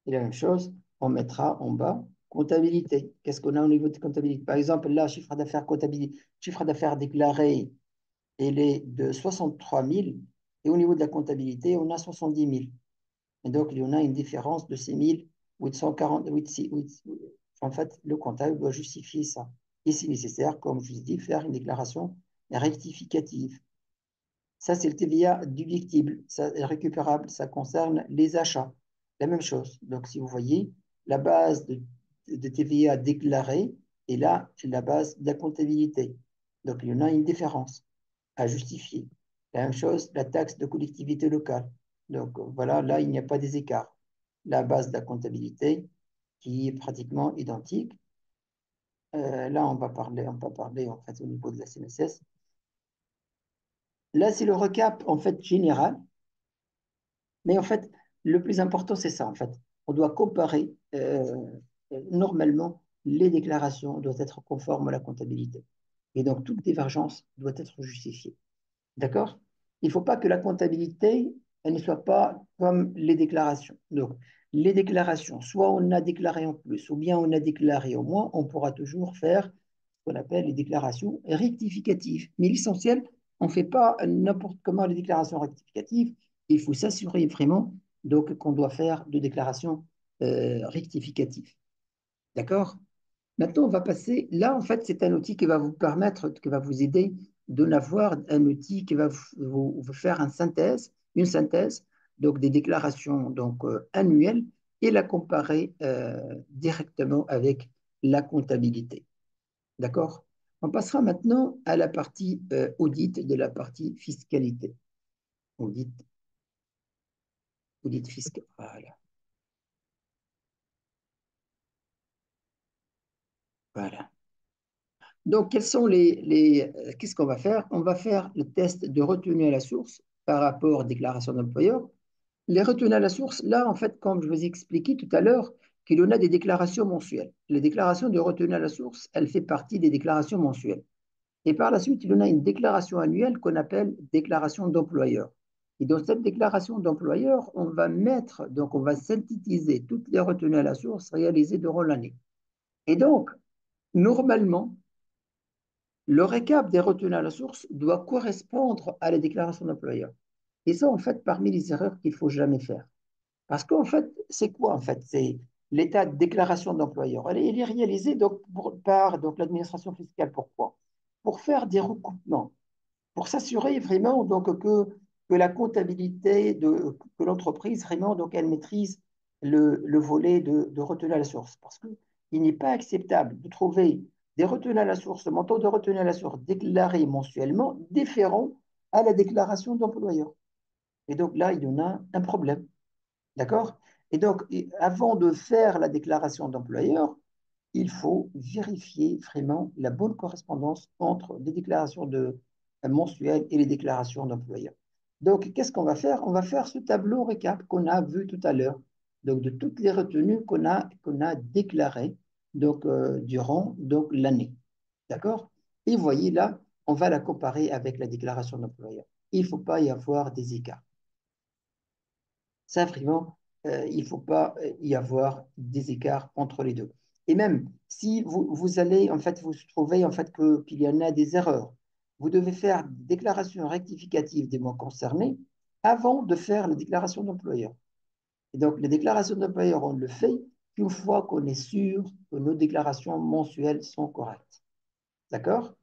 Et la même chose, on mettra en bas comptabilité. Qu'est-ce qu'on a au niveau de comptabilité? Par exemple, là, chiffre d'affaires comptabilité, chiffre d'affaires déclaré, il est de 63 000 et au niveau de la comptabilité, on a 70 000. Et donc, il y en a une différence de 6 840. En fait, le comptable doit justifier ça. Et si nécessaire, comme je vous ai dit, faire une déclaration rectificative. Ça, c'est le TVA déductible, ça est récupérable, ça concerne les achats. La même chose. Donc, si vous voyez, la base de TVA déclarée et là, la base de la comptabilité. Donc, il y en a une différence à justifier. La même chose, la taxe de collectivité locale. Donc, voilà, là, il n'y a pas des écarts. La base de la comptabilité qui est pratiquement identique. Là, on va parler en fait au niveau de la CNSS. Là, c'est le recap en fait général. Mais en fait, le plus important, c'est ça, en fait. On doit comparer, normalement, les déclarations doivent être conformes à la comptabilité. Et donc, toute divergence doit être justifiée. D'accord? Il ne faut pas que la comptabilité, elle ne soit pas comme les déclarations. Donc, les déclarations, soit on a déclaré en plus, ou bien on a déclaré au moins, on pourra toujours faire ce qu'on appelle les déclarations rectificatives. Mais l'essentiel, on ne fait pas n'importe comment les déclarations rectificatives. Il faut s'assurer vraiment donc qu'on doit faire de déclarations rectificatives. D'accord? Maintenant, on va passer. Là, en fait, c'est un outil qui va vous permettre, qui va vous aider de n'avoir un outil qui va vous faire une synthèse, donc des déclarations donc, annuelles et la comparer directement avec la comptabilité. D'accord? On passera maintenant à la partie audit de la partie fiscalité. Audit, audit fiscal. Voilà. Voilà. Donc, qu'est-ce qu'on va faire? On va faire le test de retenue à la source par rapport à déclaration d'employeur. Les retenues à la source, là, en fait, comme je vous ai expliqué tout à l'heure, qu'il y en a des déclarations mensuelles. Les déclarations de retenue à la source, elle fait partie des déclarations mensuelles. Et par la suite, il y en a une déclaration annuelle qu'on appelle déclaration d'employeur. Et dans cette déclaration d'employeur, on va mettre, donc on va synthétiser toutes les retenues à la source réalisées durant l'année. Et donc, normalement, le récap des retenues à la source doit correspondre à la déclaration d'employeur. Et ça, en fait, parmi les erreurs qu'il ne faut jamais faire. Parce qu'en fait, c'est quoi en fait? C'est l'état de déclaration d'employeur. Elle est réalisée donc, par donc, l'administration fiscale. Pourquoi? Pour faire des recoupements, pour s'assurer vraiment donc, que la comptabilité que l'entreprise, vraiment, donc, elle maîtrise le volet de retenue à la source. Parce qu'il n'est pas acceptable de trouver des retenues à la source, le montant de retenue à la source déclaré mensuellement différent à la déclaration d'employeur. Et donc là, il y en a un problème. D'accord? Et donc, avant de faire la déclaration d'employeur, il faut vérifier vraiment la bonne correspondance entre les déclarations mensuelles et les déclarations d'employeur. Donc, qu'est-ce qu'on va faire? On va faire ce tableau récap qu'on a vu tout à l'heure. Donc, de toutes les retenues qu'on a déclarées donc, durant donc, l'année. D'accord? Et vous voyez là, on va la comparer avec la déclaration d'employeur. Il ne faut pas y avoir des écarts. Ça, vraiment, il ne faut pas y avoir des écarts entre les deux. Et même si vous allez, en fait, vous trouvez en fait qu'il y en a des erreurs, vous devez faire une déclaration rectificative des mois concernés avant de faire la déclaration d'employeur. Et donc, la déclaration d'employeur, on le fait qu'une fois qu'on est sûr que nos déclarations mensuelles sont correctes. D'accord?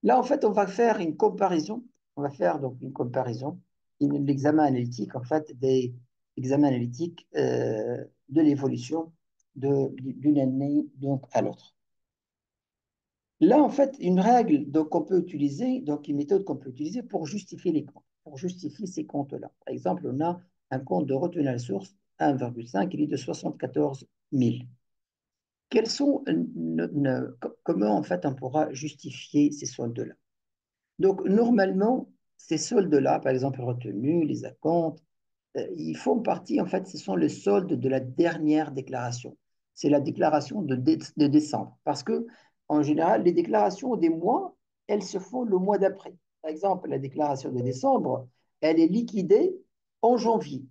Là, en fait, on va faire une comparaison. On va faire donc une comparaison, l'examen analytique, en fait, des examens analytiques de l'évolution d'une année donc, à l'autre. Là, en fait, une règle donc, qu'on peut utiliser, donc une méthode qu'on peut utiliser pour justifier les comptes, pour justifier ces comptes-là. Par exemple, on a un compte de retenue à la source 1,5, il est de 74 000. Quels sont, comment en fait on pourra justifier ces soldes-là? Donc, normalement, ces soldes-là, par exemple, retenus, les acomptes, ils font partie, en fait, ce sont les soldes de la dernière déclaration. C'est la déclaration de décembre. Parce que, en général, les déclarations des mois, elles se font le mois d'après. Par exemple, la déclaration de décembre, elle est liquidée en janvier.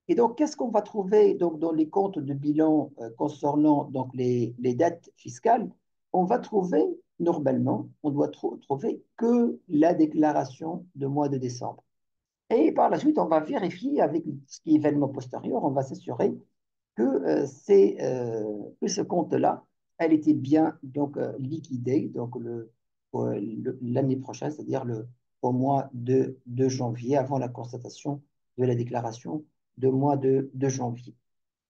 Et donc, qu'est-ce qu'on va trouver donc, dans les comptes de bilan concernant donc, les dettes fiscales? On va trouver, normalement, on doit trouver que la déclaration de mois de décembre. Et par la suite, on va vérifier avec ce qui est événement postérieur, on va s'assurer que ce compte-là, elle était bien donc liquidée donc l'année prochaine, c'est-à-dire au mois de janvier, avant la constatation de la déclaration de mois de janvier.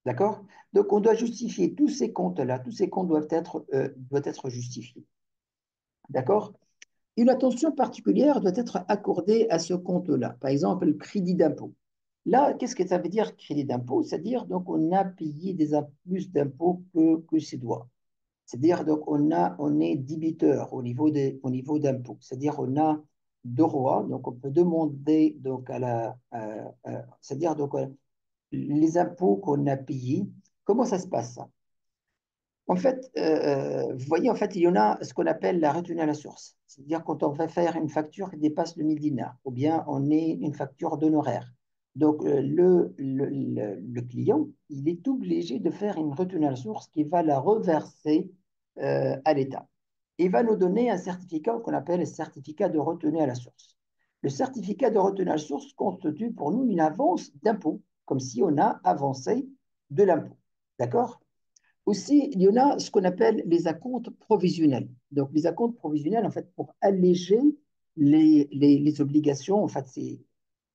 D'accord? Donc, on doit justifier tous ces comptes-là, tous ces comptes doivent être justifiés. D'accord? Une attention particulière doit être accordée à ce compte-là. Par exemple, le crédit d'impôt. Là, qu'est-ce que ça veut dire crédit d'impôt? C'est-à-dire donc on a payé plus d'impôts que ses doigts. C'est-à-dire donc on est débiteur au niveau d'impôts. C'est-à-dire on a droit, donc on peut demander donc c'est-à-dire donc les impôts qu'on a payés. Comment ça se passe ça? En fait, vous voyez, en fait, il y en a ce qu'on appelle la retenue à la source. C'est-à-dire quand on va faire une facture qui dépasse le 1000 dinars, ou bien on est une facture d'honoraires. Donc, le client, il est obligé de faire une retenue à la source qui va la reverser à l'État. Il va nous donner un certificat qu'on appelle le certificat de retenue à la source. Le certificat de retenue à la source constitue pour nous une avance d'impôt, comme si on a avancé de l'impôt. D'accord? Aussi, il y en a ce qu'on appelle les acomptes provisionnels. Donc, les acomptes provisionnels, en fait, pour alléger les obligations, en fait, c'est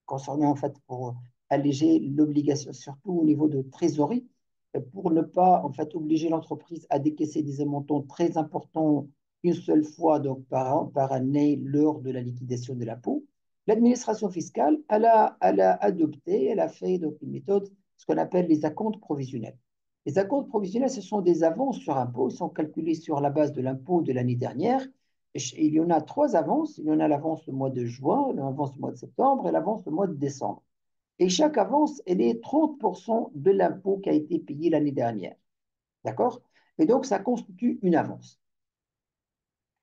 concernant, en fait, pour alléger l'obligation, surtout au niveau de trésorerie, pour ne pas, en fait, obliger l'entreprise à décaisser des montants très importants une seule fois, donc par an, par année, lors de la liquidation de l'impôt. L'administration fiscale, elle a adopté, elle a fait donc, une méthode, ce qu'on appelle les acomptes provisionnels. Les acomptes provisionnels, ce sont des avances sur impôt. Ils sont calculés sur la base de l'impôt de l'année dernière. Il y en a trois avances. Il y en a l'avance le mois de juin, l'avance le mois de septembre et l'avance le mois de décembre. Et chaque avance, elle est 30% de l'impôt qui a été payé l'année dernière. D'accord? Et donc, ça constitue une avance.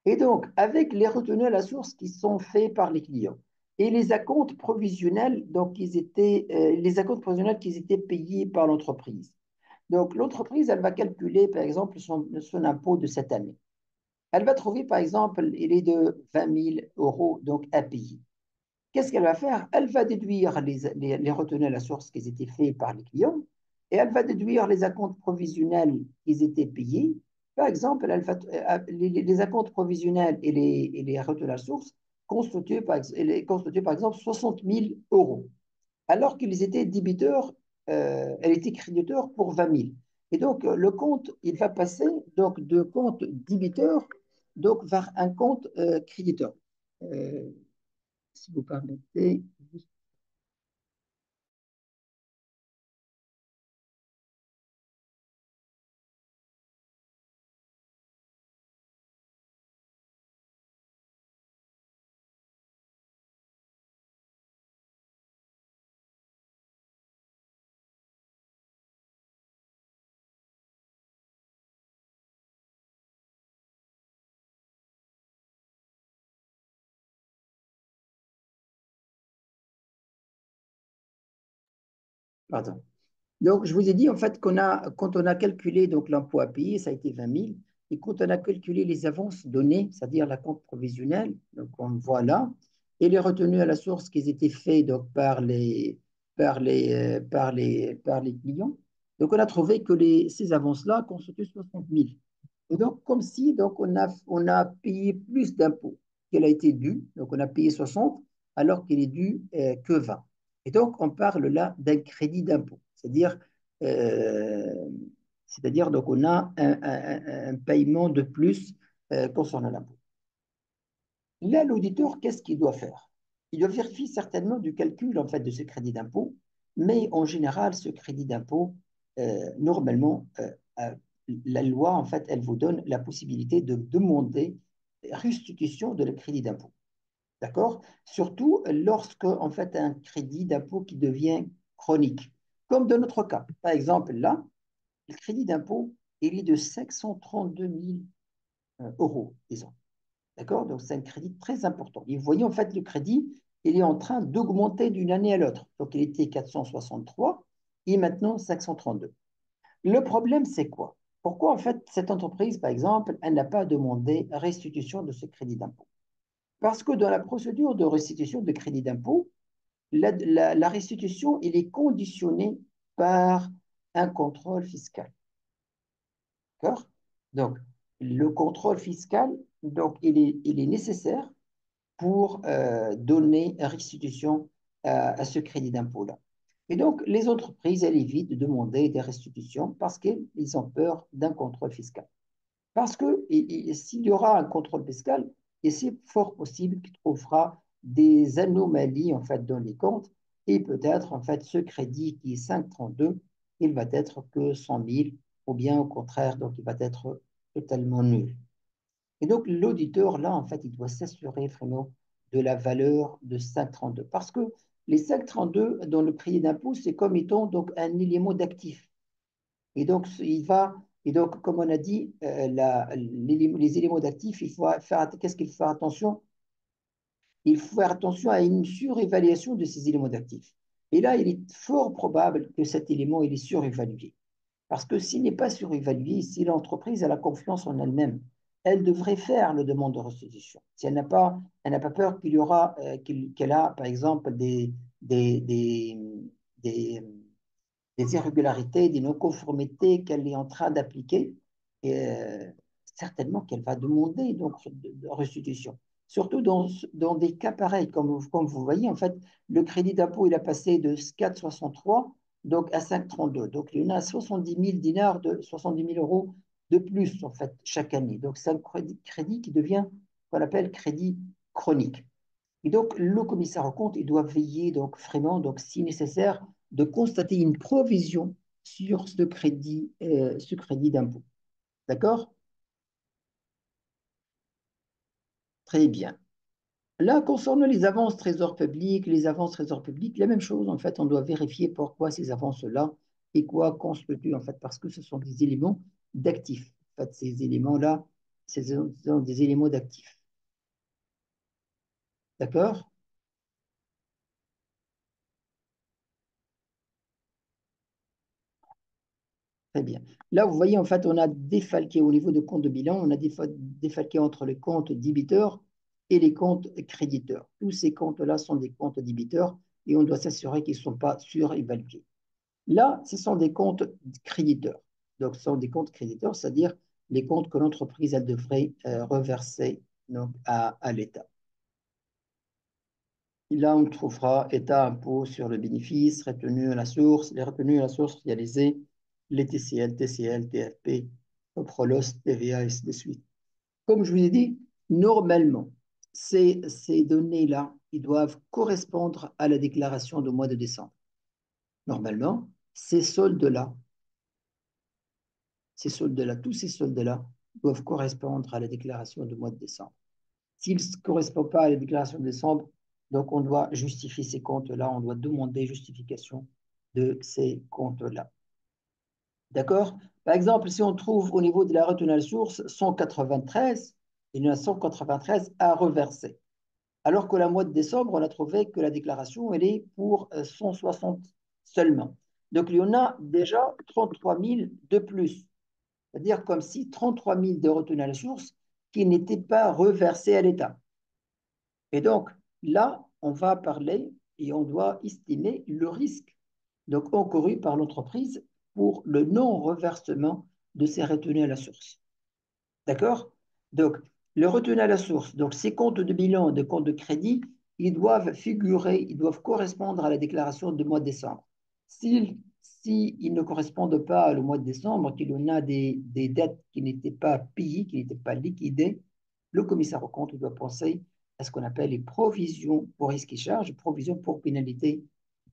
Et donc, avec les retenues à la source qui sont faits par les clients et les acomptes provisionnels, donc, les acomptes provisionnels qui étaient payés par l'entreprise. Donc, l'entreprise, elle va calculer, par exemple, son impôt de cette année. Elle va trouver, par exemple, il est de 20 000 euros donc, à payer. Qu'est-ce qu'elle va faire? Elle va déduire les retenues à la source qui étaient faits par les clients et elle va déduire les acomptes provisionnels qui étaient payés. Par exemple, les acomptes provisionnels et les retenues à la source constituent par exemple 60 000 euros alors qu'ils étaient débiteurs, elle était créditeur pour 20 000. Et donc, le compte, il va passer donc, de compte débiteur donc, vers un compte créditeur. Euh, si vous permettez. Pardon. Donc, je vous ai dit en fait quand on a calculé donc l'impôt à payer, ça a été 20 000. Et quand on a calculé les avances données, c'est-à-dire la compte provisionnelle, donc on voit là, et les retenues à la source qui étaient faites donc, par les clients. Donc, on a trouvé que ces avances-là constituent 60 000. Et donc, comme si donc, on a payé plus d'impôts qu'elle a été due, donc on a payé 60 alors qu'il est dû que 20. Et donc, on parle là d'un crédit d'impôt, c'est-à-dire euh, C'est-à-dire, donc, on a un paiement de plus concernant l'impôt. Là, l'auditeur, qu'est-ce qu'il doit faire? Il doit vérifier certainement du calcul, en fait, de ce crédit d'impôt, mais en général, ce crédit d'impôt, normalement, la loi, en fait, elle vous donne la possibilité de demander restitution de le crédit d'impôt. D'accord? Surtout lorsque, en fait, un crédit d'impôt qui devient chronique, comme dans notre cas. Par exemple, là, le crédit d'impôt, il est de 532 000 euros, disons. D'accord? Donc, c'est un crédit très important. Et vous voyez, en fait, le crédit, il est en train d'augmenter d'une année à l'autre. Donc, il était 463 et maintenant 532. Le problème, c'est quoi? Pourquoi, en fait, cette entreprise, par exemple, elle n'a pas demandé restitution de ce crédit d'impôt? Parce que dans la procédure de restitution de crédit d'impôt, la restitution, elle est conditionnée par un contrôle fiscal. D'accord? Donc, le contrôle fiscal, donc, il est nécessaire pour donner restitution ce crédit d'impôt-là. Et donc, les entreprises, elles évitent de demander des restitutions parce qu'ils ont peur d'un contrôle fiscal. Parce que s'il y aura un contrôle fiscal, et c'est fort possible qu'il trouvera des anomalies en fait dans les comptes et peut-être en fait ce crédit qui est 5,32, il va être que 100 000 ou bien au contraire, donc il va être totalement nul. Et donc l'auditeur là en fait il doit s'assurer vraiment de la valeur de 5,32 parce que les 5,32 dans le crédit d'impôt c'est comme étant donc un élément d'actif. Et donc, comme on a dit, les éléments d'actifs, il faut faire, qu'est-ce qu'il faut faire attention? Il faut faire attention à une surévaluation de ces éléments d'actifs. Et là, il est fort probable que cet élément, il est surévalué. Parce que s'il n'est pas surévalué, si l'entreprise a la confiance en elle-même, elle devrait faire le demande de restitution. Si elle n'a pas peur qu'il y aura, qu'elle a, par exemple, des, des irrégularités, des non-conformités qu'elle est en train d'appliquer, et certainement qu'elle va demander donc de restitution. Surtout dans des cas pareils, comme vous voyez, en fait, le crédit d'impôt, il a passé de 4,63 donc à 5,32. Donc, il y en a 70 000 dinars, 70 000 euros de plus, en fait, chaque année. Donc, c'est un crédit qui devient, qu'on appelle crédit chronique. Et donc, le commissaire aux comptes, il doit veiller, donc, vraiment, donc, si nécessaire, de constater une provision sur ce crédit d'impôt. D'accord? Très bien. Là, concernant les avances trésor public, la même chose, en fait, on doit vérifier pourquoi ces avances-là et quoi constituent, en fait, parce que ce sont des éléments d'actifs. En fait, ces éléments-là, ce sont des éléments d'actifs. D'accord? Très bien. Là, vous voyez, en fait, on a défalqué au niveau de compte de bilan, on a défalqué entre les comptes débiteurs et les comptes créditeurs. Tous ces comptes-là sont des comptes débiteurs et on doit s'assurer qu'ils ne sont pas surévalués. Là, ce sont des comptes créditeurs. Donc, ce sont des comptes créditeurs, c'est-à-dire les comptes que l'entreprise elle devrait reverser donc, à l'État. Et là, on trouvera État, impôt sur le bénéfice, retenu à la source, les retenues à la source réalisées, les TCL, TCL, TFP, Prolos, TVA, et ainsi de suite. Comme je vous ai dit, normalement, ces données-là, ils doivent correspondre à la déclaration du mois de décembre. Normalement, ces soldes-là, tous ces soldes-là doivent correspondre à la déclaration du mois de décembre. S'ils ne correspondent pas à la déclaration de décembre, donc on doit justifier ces comptes-là, on doit demander justification de ces comptes-là. D'accord? Par exemple, si on trouve au niveau de la retenue à la source 193, il y en a 193 à reverser. Alors que la mois de décembre, on a trouvé que la déclaration, elle est pour 160 seulement. Donc, il y en a déjà 33 000 de plus. C'est-à-dire comme si 33 000 de retenue à la source qui n'étaient pas reversés à l'État. Et donc, là, on va parler et on doit estimer le risque donc encouru par l'entreprise pour le non-reversement de ces retenues à la source. D'accord? Donc, le retenu à la source, donc ces comptes de bilan, de comptes de crédit, ils doivent figurer, ils doivent correspondre à la déclaration du mois de décembre. S'ils s'ils ne correspondent pas au mois de décembre, qu'il y en a des dettes qui n'étaient pas payées, qui n'étaient pas liquidées, le commissaire aux comptes doit penser à ce qu'on appelle les provisions pour risques et charges, provisions pour pénalité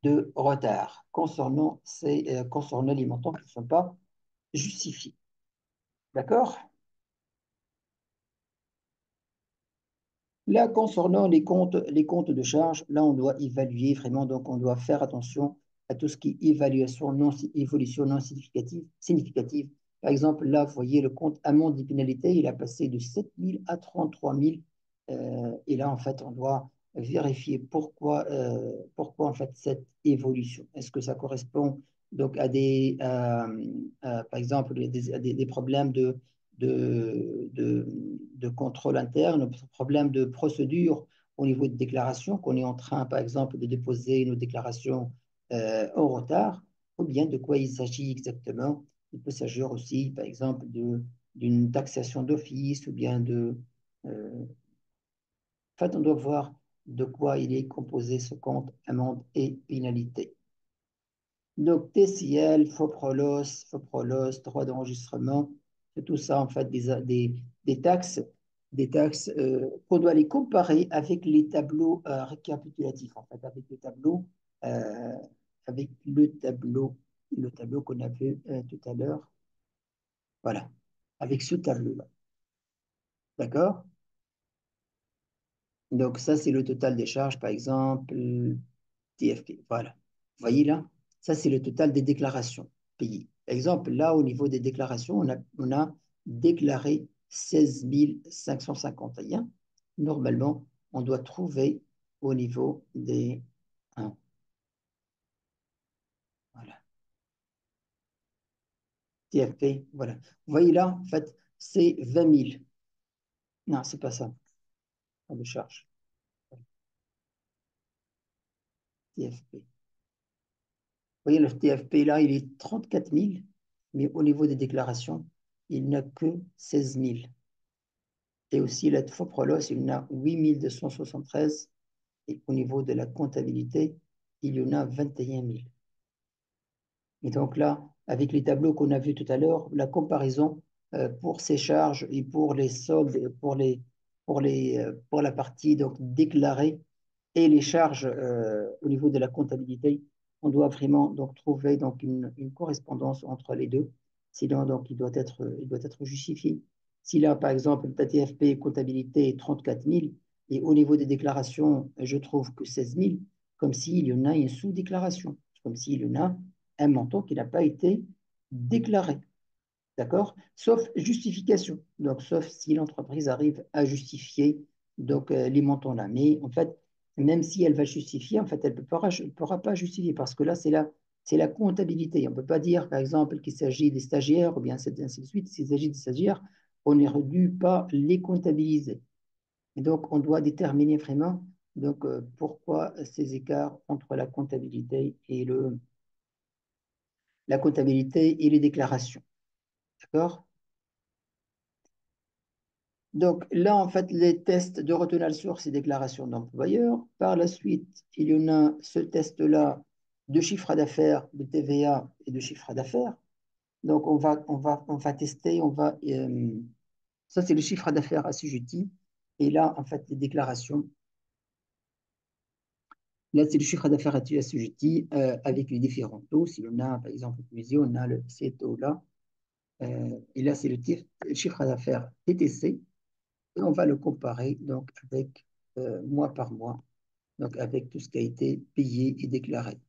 de retard concernant les montants qui ne sont pas justifiés. D'accord? Là, concernant les comptes de charge, là, on doit évaluer vraiment, donc on doit faire attention à tout ce qui est évolution non significative. Par exemple, là, vous voyez, le compte amende des pénalités, il a passé de 7 000 à 33 000. Et là, en fait, on doit vérifier pourquoi en fait, cette évolution. Est-ce que ça correspond donc par exemple, des problèmes de, de contrôle interne, problème de procédure au niveau de déclaration, qu'on est en train, par exemple, de déposer nos déclarations en retard, ou bien de quoi il s'agit exactement. Il peut s'agir aussi, par exemple, d'une taxation d'office ou bien en fait, on doit voir de quoi il est composé ce compte amende et pénalité. Donc, TCL, FOPROLOS, droit d'enregistrement, c'est tout ça, en fait, des taxes, qu'on doit les comparer avec les tableaux récapitulatifs, en fait, euh, avec le tableau qu'on a vu tout à l'heure. Voilà, avec ce tableau-là. D'accord? Donc, ça, c'est le total des charges, par exemple, TFP. Voilà. Vous voyez là? Ça, c'est le total des déclarations payées. Par exemple, là, au niveau des déclarations, on a déclaré 16 551. Normalement, on doit trouver au niveau des... hein, voilà. TFP, voilà. Vous voyez là, en fait, c'est 20 000. Non, c'est pas ça. On le charge. TFP. Vous voyez, le TFP, là, il est 34 000, mais au niveau des déclarations, il n'a que 16 000. Et aussi, la FOPROLOS, il y en a 8 273. Et au niveau de la comptabilité, il y en a 21 000. Et donc là, avec les tableaux qu'on a vus tout à l'heure, la comparaison pour ces charges et pour les soldes, pour la partie donc, déclarée et les charges au niveau de la comptabilité, on doit vraiment donc, trouver donc, une correspondance entre les deux. Sinon, donc, il doit être justifié. Si là, par exemple, ta TFP comptabilité est 34 000 et au niveau des déclarations, je trouve que 16 000, comme s'il y en a une sous-déclaration, comme s'il y en a un montant qui n'a pas été déclaré. D'accord? Sauf justification. Donc, sauf si l'entreprise arrive à justifier donc, les montants-là. Mais en fait, même si elle va justifier, en fait, elle ne pourra pas justifier parce que là, c'est la comptabilité. On ne peut pas dire, par exemple, qu'il s'agit des stagiaires ou bien ainsi de suite. S'il s'agit des stagiaires, on n'aurait dû pas les comptabiliser. Et donc, on doit déterminer vraiment donc, pourquoi ces écarts entre la comptabilité et les déclarations. D'accord? Donc là, en fait, les tests de retenue à la source et déclaration d'employeur. Par la suite, il y en a ce test-là de chiffre d'affaires, de TVA et de chiffre d'affaires. Donc, on va tester, ça, c'est le chiffre d'affaires assujetti. Et là, en fait, les déclarations. Là, c'est le chiffre d'affaires assujetti avec les différents taux. Si on a, par exemple, on a ces taux-là. Et là, c'est le chiffre d'affaires TTC. Et on va le comparer donc avec mois par mois, donc avec tout ce qui a été payé et déclaré.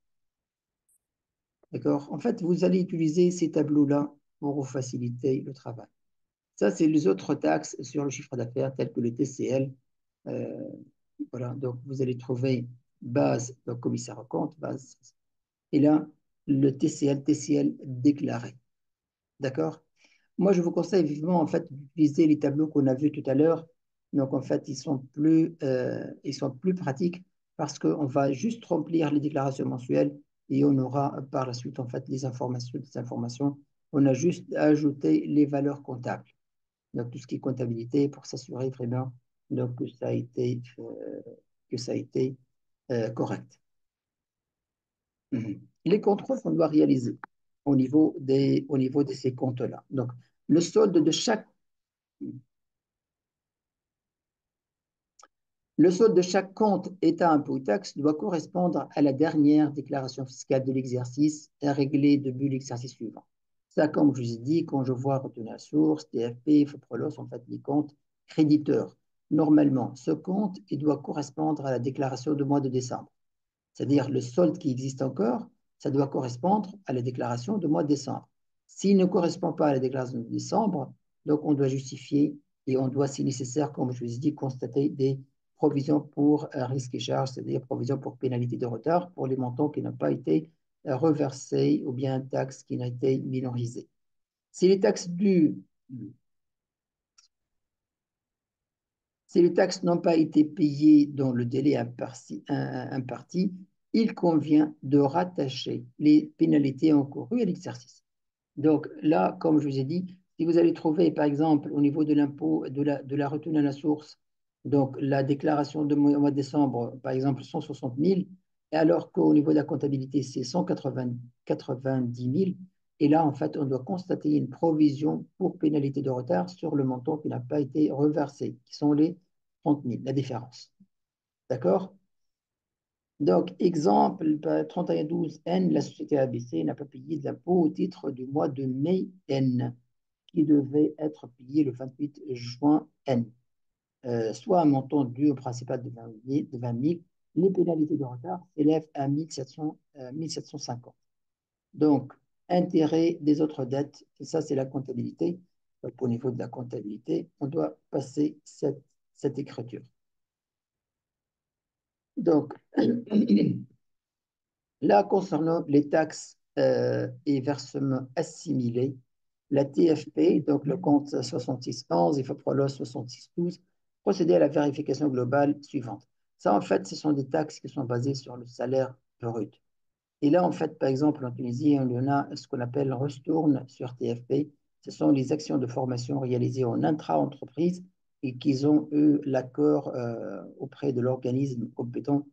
D'accord? En fait, vous allez utiliser ces tableaux-là pour vous faciliter le travail. Ça, c'est les autres taxes sur le chiffre d'affaires, telles que le TCL. Euh, voilà, donc vous allez trouver base, donc commissaire aux comptes, base. Et là, le TCL déclaré. D'accord? Moi, je vous conseille vivement en fait d'utiliser les tableaux qu'on a vus tout à l'heure. Donc, en fait, ils sont plus pratiques parce qu'on va juste remplir les déclarations mensuelles et on aura par la suite en fait les informations. On a juste à ajouter les valeurs comptables. Donc, tout ce qui est comptabilité pour s'assurer vraiment donc, que ça a été correct. Mhm. les contrôles qu'on doit réaliser au niveau de ces comptes-là. Donc, le solde de chaque Le solde de chaque compte État impôt taxe doit correspondre à la dernière déclaration fiscale de l'exercice réglée depuis l'exercice suivant. Ça, comme je vous ai dit, quand je vois retenue à source, TFP, FOPROLOS, en fait, les comptes créditeurs. Normalement, ce compte, il doit correspondre à la déclaration du mois de décembre. C'est-à-dire le solde qui existe encore, ça doit correspondre à la déclaration du mois de décembre. S'il ne correspond pas à la déclaration de décembre, donc on doit justifier et on doit, si nécessaire, comme je vous ai dit, constater des provisions pour risque et charges, c'est-à-dire provisions pour pénalité de retard pour les montants qui n'ont pas été reversés ou bien taxes qui n'ont été minorisées. Si les taxes dues Si les taxes n'ont pas été payées dans le délai imparti, il convient de rattacher les pénalités encourues à l'exercice. Donc là, comme je vous ai dit, si vous allez trouver, par exemple, au niveau de l'impôt, de la retenue à la source, donc la déclaration de mois de décembre, par exemple, 160 000, alors qu'au niveau de la comptabilité, c'est 190 000, et là, en fait, on doit constater une provision pour pénalité de retard sur le montant qui n'a pas été reversé, qui sont les 30 000, la différence. D'accord? Donc, exemple, 3112N, la société ABC n'a pas payé de l'impôt au titre du mois de mai N, qui devait être payé le 28 juin N, soit un montant dû au principal de 20 000. Les pénalités de retard s'élèvent à 1750. Donc, intérêt des autres dettes, ça c'est la comptabilité. Donc, au niveau de la comptabilité, on doit passer cette écriture. Donc, là, concernant les taxes et versements assimilés, la TFP, donc le compte 6611 et FOPROLOS 6612, procéder à la vérification globale suivante. Ça, en fait, ce sont des taxes qui sont basées sur le salaire brut. Et là, en fait, par exemple, en Tunisie, on en a ce qu'on appelle restourne sur TFP. Ce sont les actions de formation réalisées en intra-entreprise et qu'ils ont eu l'accord auprès de l'organisme compétent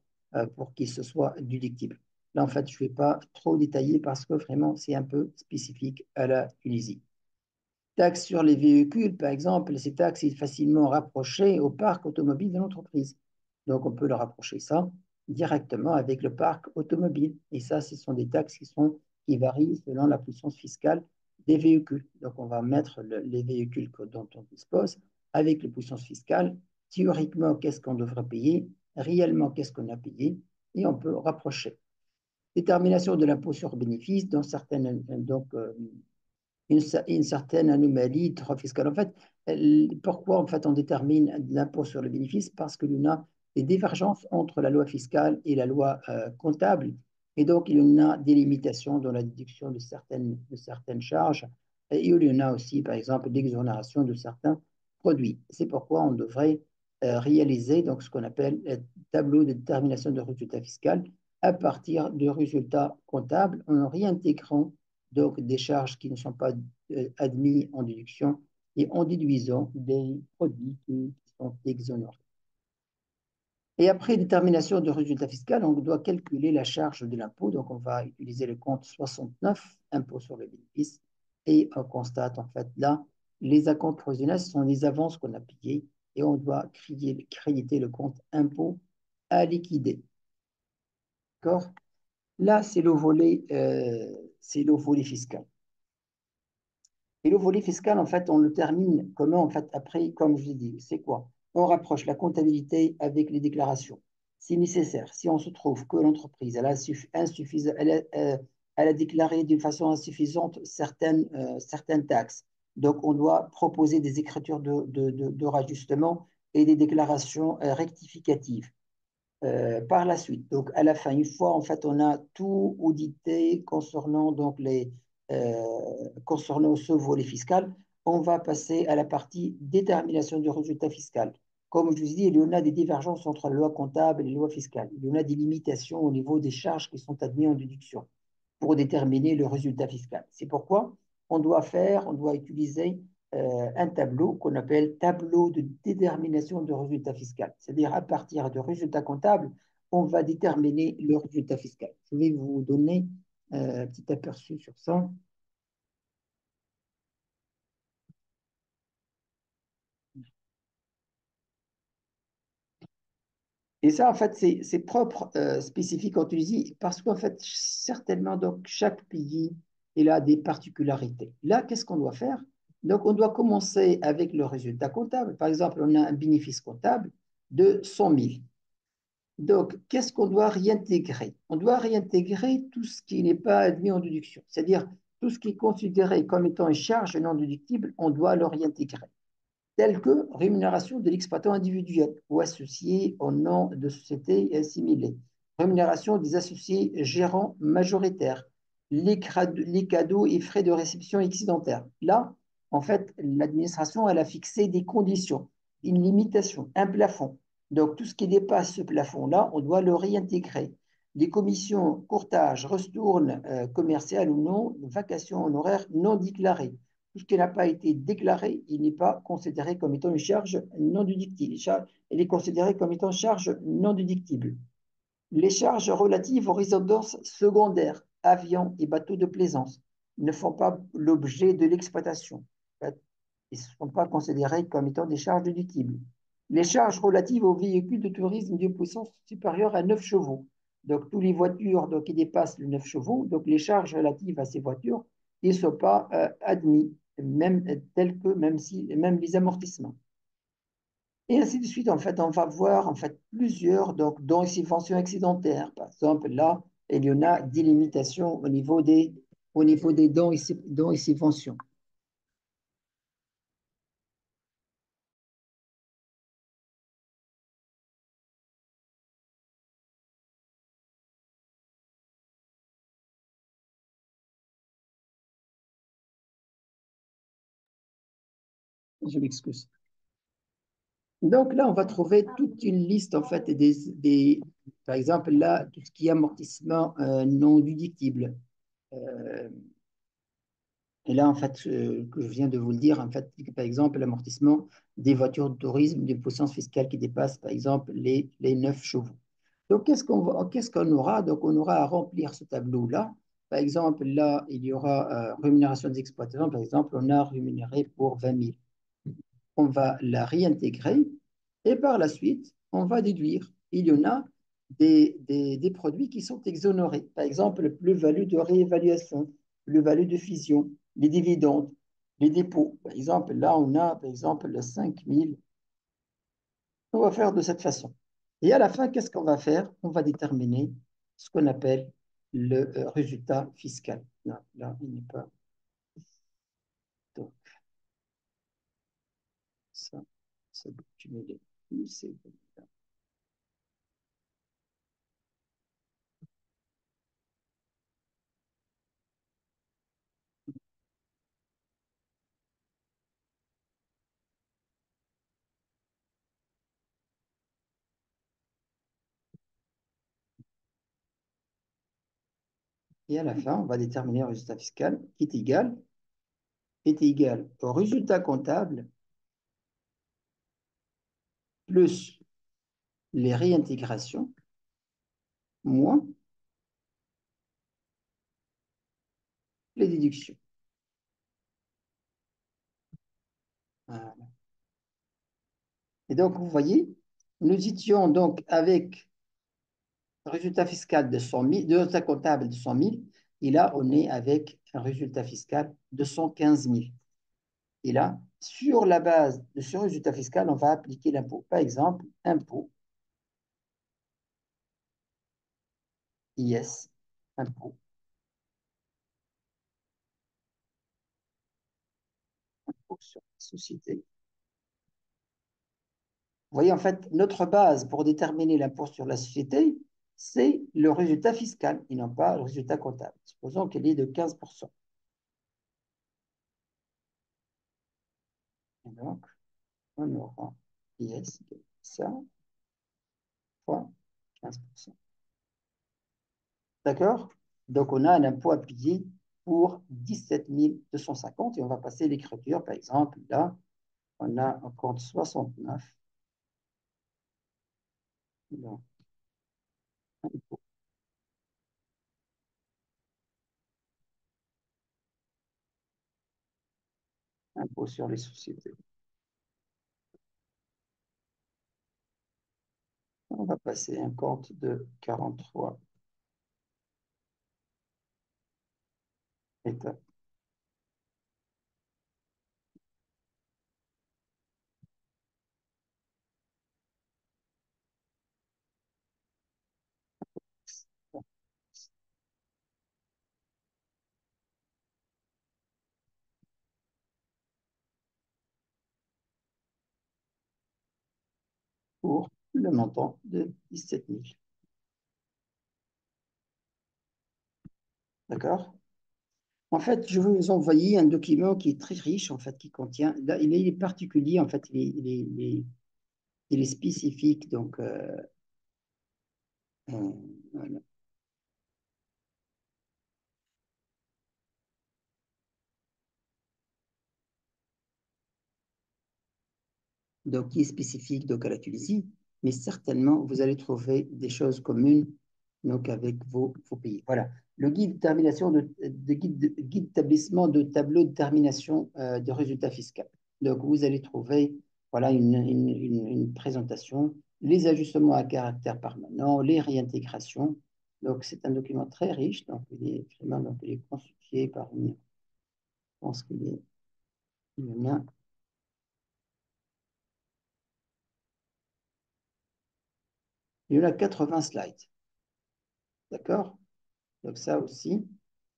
pour qu'il se soit déductible. Là, en fait, je ne vais pas trop détailler parce que vraiment, c'est un peu spécifique à la Tunisie. Taxe sur les véhicules, par exemple, ces taxes sont facilement rapprochées au parc automobile de l'entreprise. Donc, on peut le rapprocher ça directement avec le parc automobile. Et ça, ce sont des taxes qui varient selon la puissance fiscale des véhicules. Donc, on va mettre les véhicules dont on dispose avec la puissance fiscale. Théoriquement, qu'est-ce qu'on devrait payer? Réellement, qu'est-ce qu'on a payé? Et on peut rapprocher. Détermination de l'impôt sur bénéfice dans certaines, une certaine anomalie fiscale. En fait, pourquoi en fait, on détermine l'impôt sur le bénéfice? Parce que l'on a des divergences entre la loi fiscale et la loi comptable. Et donc, il y en a des limitations dans la déduction de certaines charges. Et il y en a aussi, par exemple, l'exonération de certains produits. C'est pourquoi on devrait réaliser donc, ce qu'on appelle un tableau de détermination de résultat fiscal à partir de résultats comptables en réintégrant donc des charges qui ne sont pas admises en déduction et en déduisant des produits qui sont exonérés. Et après détermination de résultat fiscal, on doit calculer la charge de l'impôt. Donc, on va utiliser le compte 69, impôt sur le bénéfice, et on constate en fait là, les acomptes provisionnels sont les avances qu'on a payées et on doit créditer le compte impôt à liquider. D'accord? Là, c'est le volet fiscal. Et le volet fiscal, en fait, on le termine comment, en fait, après, comme je l'ai dit, c'est quoi? On rapproche la comptabilité avec les déclarations. Si nécessaire, si on se trouve que l'entreprise elle a déclaré d'une façon insuffisante certaines taxes, donc on doit proposer des écritures de rajustement et des déclarations rectificatives. Par la suite. Donc, à la fin, une fois en fait, on a tout audité concernant donc concernant ce volet fiscal, on va passer à la partie détermination du résultat fiscal. Comme je vous dis, il y en a des divergences entre la loi comptable et la loi fiscale. Il y en a des limitations au niveau des charges qui sont admises en déduction pour déterminer le résultat fiscal. C'est pourquoi on doit utiliser un tableau qu'on appelle tableau de détermination de résultat fiscal. C'est-à-dire à partir de résultats comptables, on va déterminer le résultat fiscal. Je vais vous donner un petit aperçu sur ça. Et ça, en fait, c'est propre, spécifique en Tunisie, parce qu'en fait, certainement, donc, chaque pays, il a des particularités. Là, qu'est-ce qu'on doit faire? Donc, on doit commencer avec le résultat comptable. Par exemple, on a un bénéfice comptable de 100 000. Donc, qu'est-ce qu'on doit réintégrer? On doit réintégrer tout ce qui n'est pas admis en déduction, c'est-à-dire tout ce qui est considéré comme étant une charge non déductible, on doit le réintégrer telles que rémunération de l'exploitant individuel ou associé au nom de sociétés assimilées, rémunération des associés gérants majoritaires, les cadeaux et frais de réception excédentaires. Là, en fait, l'administration, elle a fixé des conditions, une limitation, un plafond. Donc, tout ce qui dépasse ce plafond-là, on doit le réintégrer. Les commissions, courtage, ristournes commerciales ou non, vacations honoraires non déclarées, tout ce qui n'a pas été déclaré, il n'est pas considéré comme étant une charge non déductible. Il est considéré comme étant une charge non déductible. Les charges relatives aux résidences secondaires, avions et bateaux de plaisance, ne font pas l'objet de l'exploitation. Ils ne sont pas considérés comme étant des charges déductibles. Les charges relatives aux véhicules de tourisme de puissance supérieure à 9 chevaux. Donc, toutes les voitures donc, qui dépassent les 9 chevaux, donc les charges relatives à ces voitures, ils ne sont pas admis, même tels que même les amortissements. Et ainsi de suite, en fait, on va voir en fait plusieurs donc, dons et subventions excédentaires. Par exemple, là, il y en a des limitations au niveau des dons et subventions. Je m'excuse. Donc là, on va trouver toute une liste en fait par exemple là, tout ce qui est amortissement non déductible. Euh, et là, en fait, que je viens de vous le dire, en fait, par exemple, l'amortissement des voitures de tourisme de puissance fiscale qui dépassent, par exemple, les 9 chevaux. Donc, qu'est-ce qu'on aura? Donc, on aura à remplir ce tableau-là. Par exemple, là, il y aura rémunération des exploitants. Par exemple, on a rémunéré pour 20 000. On va la réintégrer et par la suite, on va déduire. Il y en a des produits qui sont exonérés. Par exemple, plus-value de réévaluation, plus-value de fusion, les dividendes, les dépôts. Par exemple, là, on a, par exemple, le 5 000. On va faire de cette façon. Et à la fin, qu'est-ce qu'on va faire? On va déterminer ce qu'on appelle le résultat fiscal. Non, là, il n'est pas. Donc, ça, ça doit cumuler. C'est bon. Et à la fin, on va déterminer le résultat fiscal qui est égal au résultat comptable plus les réintégrations moins les déductions. Voilà. Et donc, vous voyez, nous étions donc avec un résultat fiscal de 100 000, de résultat comptable de 100 000, et là, on est avec un résultat fiscal de 115 000. Et là, sur la base de ce résultat fiscal, on va appliquer l'impôt. Par exemple, impôt, IS, impôt, impôt sur la société. Vous voyez, en fait, notre base pour déterminer l'impôt sur la société, c'est le résultat fiscal et non pas le résultat comptable. Supposons qu'il est de 15%. Et donc, on aura IS de ça fois 15%. D'accord? Donc, on a un impôt à payer pour 17 250 et on va passer l'écriture, par exemple, là, on a un compte 69. Donc, Impôt sur les sociétés. On va passer un compte de 43 étapes. Pour le montant de 17 000. D'accord? En fait, je vais vous envoyer un document qui est très riche, en fait, qui contient, là, il est particulier, en fait, il est spécifique, donc, voilà. Donc, qui est spécifique donc, à la Tunisie, mais certainement, vous allez trouver des choses communes donc, avec vos pays. Voilà. Le guide de termination guide d'établissement de tableau de termination de résultats fiscaux. Donc, vous allez trouver voilà, une présentation, les ajustements à caractère permanent, les réintégrations. Donc, c'est un document très riche. Donc, vraiment donc, il est constitué par je pense qu'il est, il y en a, il y en a 80 slides. D'accord? Donc ça aussi,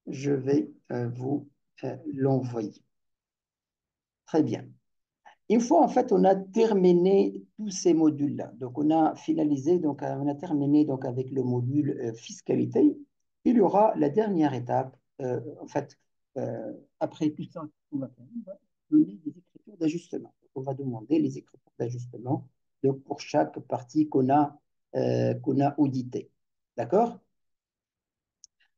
je vais vous l'envoyer. Très bien. Une fois, en fait, on a terminé tous ces modules-là. Donc, on a finalisé, donc, on a terminé donc, avec le module fiscalité. Il y aura la dernière étape. En fait, après tout ça, on va faire, on va donner des écritures d'ajustement. On va demander les écritures d'ajustement donc, pour chaque partie qu'on a auditée. D'accord?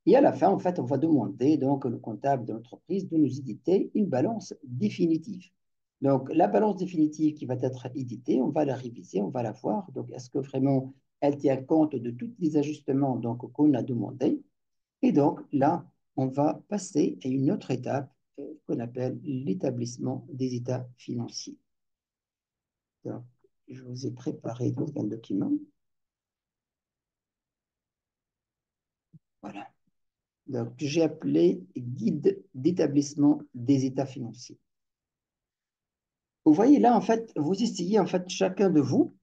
Et à la fin, en fait, on va demander donc le comptable de l'entreprise de nous éditer une balance définitive. Donc, la balance définitive qui va être éditée, on va la réviser, on va la voir. Donc, est-ce que vraiment elle tient compte de tous les ajustements donc, qu'on a demandé? Et donc, là, on va passer à une autre étape qu'on appelle l'établissement des états financiers. Donc, je vous ai préparé donc un document. Voilà. Donc, j'ai appelé guide d'établissement des états financiers. Vous voyez là, en fait, vous essayez, en fait, chacun de vous,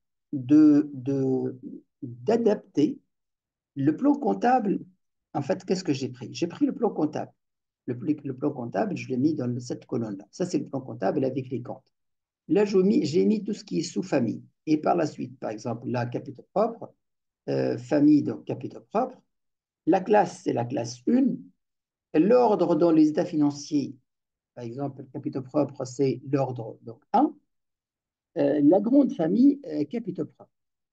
d'adapter le plan comptable. En fait, qu'est-ce que j'ai pris? J'ai pris le plan comptable. Le plan comptable, je l'ai mis dans cette colonne-là. Ça, c'est le plan comptable avec les comptes. Là, j'ai mis tout ce qui est sous-famille. Et par la suite, par exemple, la capitaux propre, famille, donc capitaux propres. La classe, c'est la classe 1. L'ordre dans les états financiers, par exemple, le capitaux propre, c'est l'ordre donc 1. La grande famille capitaux propres.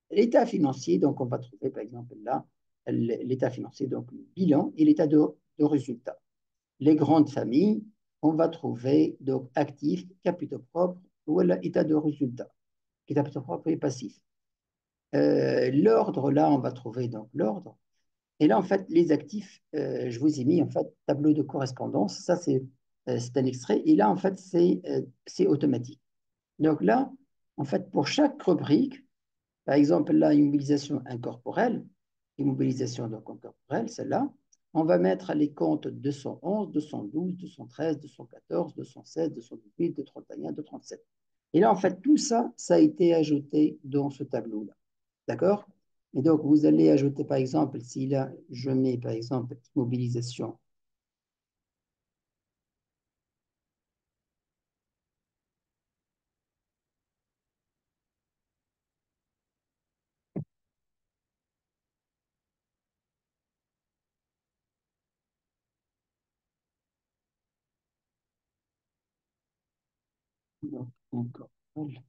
L'état financier, donc on va trouver par exemple là l'état financier, donc le bilan et l'état de résultat. Les grandes familles, on va trouver donc actifs, capitaux propres ou l'état de résultat, capitaux propres et passifs. L'ordre, là, on va trouver donc l'ordre. Et là, en fait, les actifs, je vous ai mis en fait tableau de correspondance. Ça, c'est un extrait. Et là, en fait, c'est automatique. Donc là, en fait, pour chaque rubrique, par exemple, là, immobilisation incorporelle, immobilisation donc incorporelle, celle-là, on va mettre les comptes 211, 212, 213, 214, 216, 218, 231, 237. Et là, en fait, tout ça, ça a été ajouté dans ce tableau-là. D'accord? Et donc, vous allez ajouter, par exemple, si là, je mets, par exemple, immobilisation. Donc, incorporelle.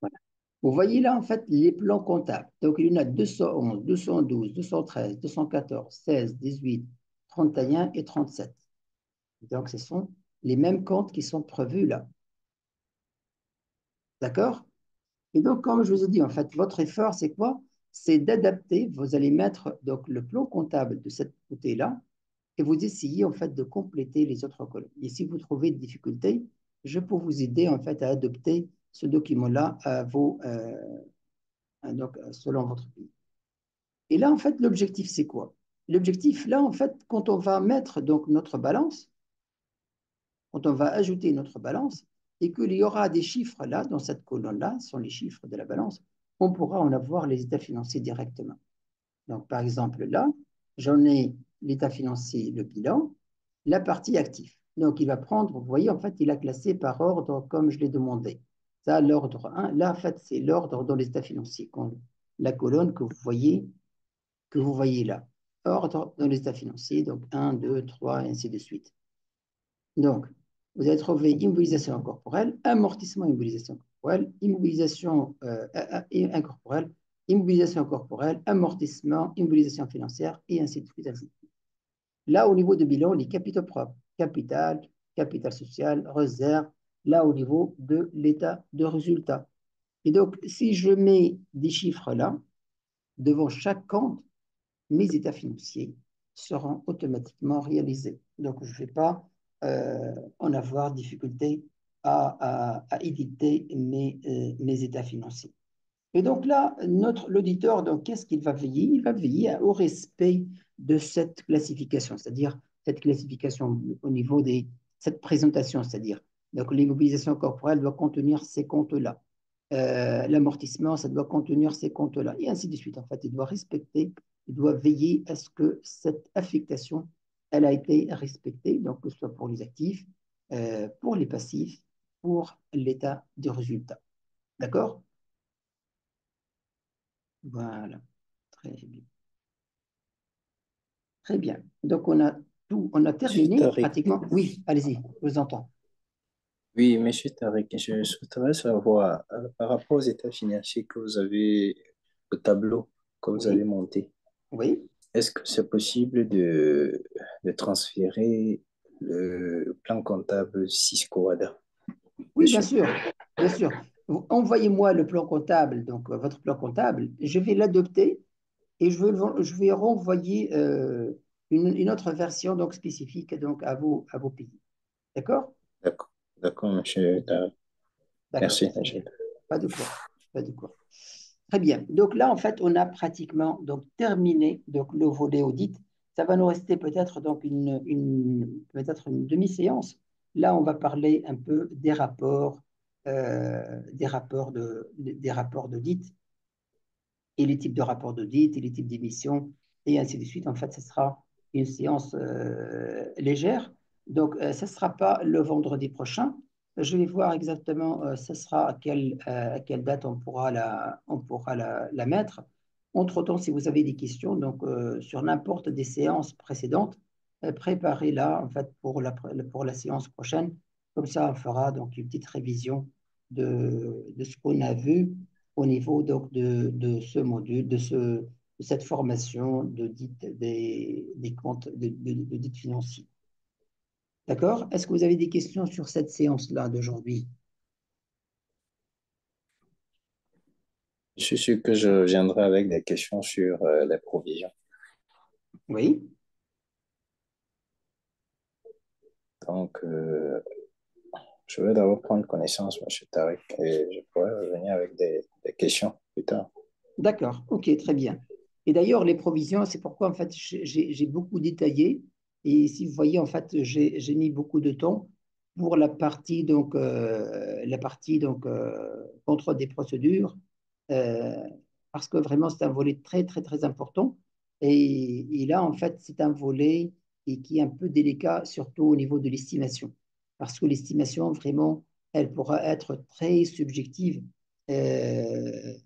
Voilà. Vous voyez là, en fait, les plans comptables. Donc, il y en a 211, 212, 213, 214, 16, 18, 31 et 37. Donc, ce sont les mêmes comptes qui sont prévus là. D'accord? Et donc, comme je vous ai dit, en fait, votre effort, c'est quoi? c'est d'adapter, vous allez mettre donc le plan comptable de cette côté-là et vous essayez en fait de compléter les autres colonnes. Et si vous trouvez des difficultés, je peux vous aider en fait à adopter ce document-là donc, selon votre pays. Et là, en fait, l'objectif, c'est quoi? L'objectif, là, en fait, quand on va mettre donc notre balance, quand on va ajouter notre balance, et qu'il y aura des chiffres là, dans cette colonne-là, ce sont les chiffres de la balance, on pourra en avoir les états financiers directement. Donc, par exemple, là, j'en ai l'état financier, le bilan, la partie actif. Donc, il va prendre, vous voyez, en fait, il a classé par ordre comme je l'ai demandé. Ça, l'ordre 1. Là, en fait, c'est l'ordre dans les états financiers. La colonne que vous voyez là. Ordre dans les états financiers, donc 1, 2, 3, et ainsi de suite. Donc, vous allez trouver immobilisation corporelle, amortissement immobilisation corporelle, immobilisation incorporelle, immobilisation corporelle, amortissement, immobilisation financière, et ainsi de suite. Ainsi de suite. Là, au niveau de bilan, les capitaux propres, capital, capital social, réserve, là, au niveau de l'état de résultat. Et donc, si je mets des chiffres là, devant chaque compte, mes états financiers seront automatiquement réalisés. Donc, je ne vais pas en avoir difficulté à éditer mes états financiers. Et donc là, l'auditeur, donc, qu'est-ce qu'il va veiller? Il va veiller au respect de cette classification, c'est-à-dire cette classification au niveau de cette présentation, c'est-à-dire donc l'immobilisation corporelle doit contenir ces comptes-là. L'amortissement, ça doit contenir ces comptes-là, et ainsi de suite. En fait, il doit respecter, il doit veiller à ce que cette affectation, elle a été respectée, donc que ce soit pour les actifs, pour les passifs, pour l'état des résultats. D'accord? Voilà, très bien. Très bien. Donc, on a tout, on a Monsieur terminé Tariq, pratiquement. Oui, allez-y, je vous entends. oui, Monsieur Tariq, je souhaiterais savoir, par rapport aux états financiers que vous avez, le tableau que vous avez Oui, monté, oui, est-ce que c'est possible de transférer le plan comptable Cisco ADA oui, bien dessus? sûr, bien sûr. Envoyez-moi le plan comptable, donc votre plan comptable. Je vais l'adopter et je vais renvoyer une autre version donc spécifique donc à vos pays. D'accord? D'accord, d'accord, Monsieur Tariq. D'accord, Merci, très monsieur. bien. Pas de quoi, pas de quoi. Très bien. Donc là, en fait, on a pratiquement donc terminé donc le volet audit. Ça va nous rester peut-être donc peut-être une demi-séance. Là, on va parler un peu des rapports d'audit et les types de rapports d'audit et les types d'émissions et ainsi de suite. En fait, ce sera une séance légère. Donc, ce ne sera pas le vendredi prochain. Je vais voir exactement ce sera à quelle date on pourra la mettre. Entre-temps, si vous avez des questions donc, sur n'importe des séances précédentes, préparez-la en fait pour la séance prochaine. Comme ça, on fera donc une petite révision de ce qu'on a vu au niveau donc, de ce module, de cette formation des comptes d'audit financier. D'accord? Est-ce que vous avez des questions sur cette séance-là d'aujourd'hui? Je suis sûr que je viendrai avec des questions sur les provisions. Oui? Donc, je vais d'abord prendre connaissance, Monsieur Tariq, et je pourrai revenir avec des questions plus tard. D'accord, ok, très bien. Et d'ailleurs, les provisions, c'est pourquoi en fait j'ai beaucoup détaillé. Et si vous voyez, en fait, j'ai mis beaucoup de temps pour la partie donc contrôle des procédures, euh, parce que vraiment c'est un volet très très très important. Et là, en fait, c'est un volet qui est un peu délicat, surtout au niveau de l'estimation, parce que l'estimation vraiment, elle pourra être très subjective. Euh,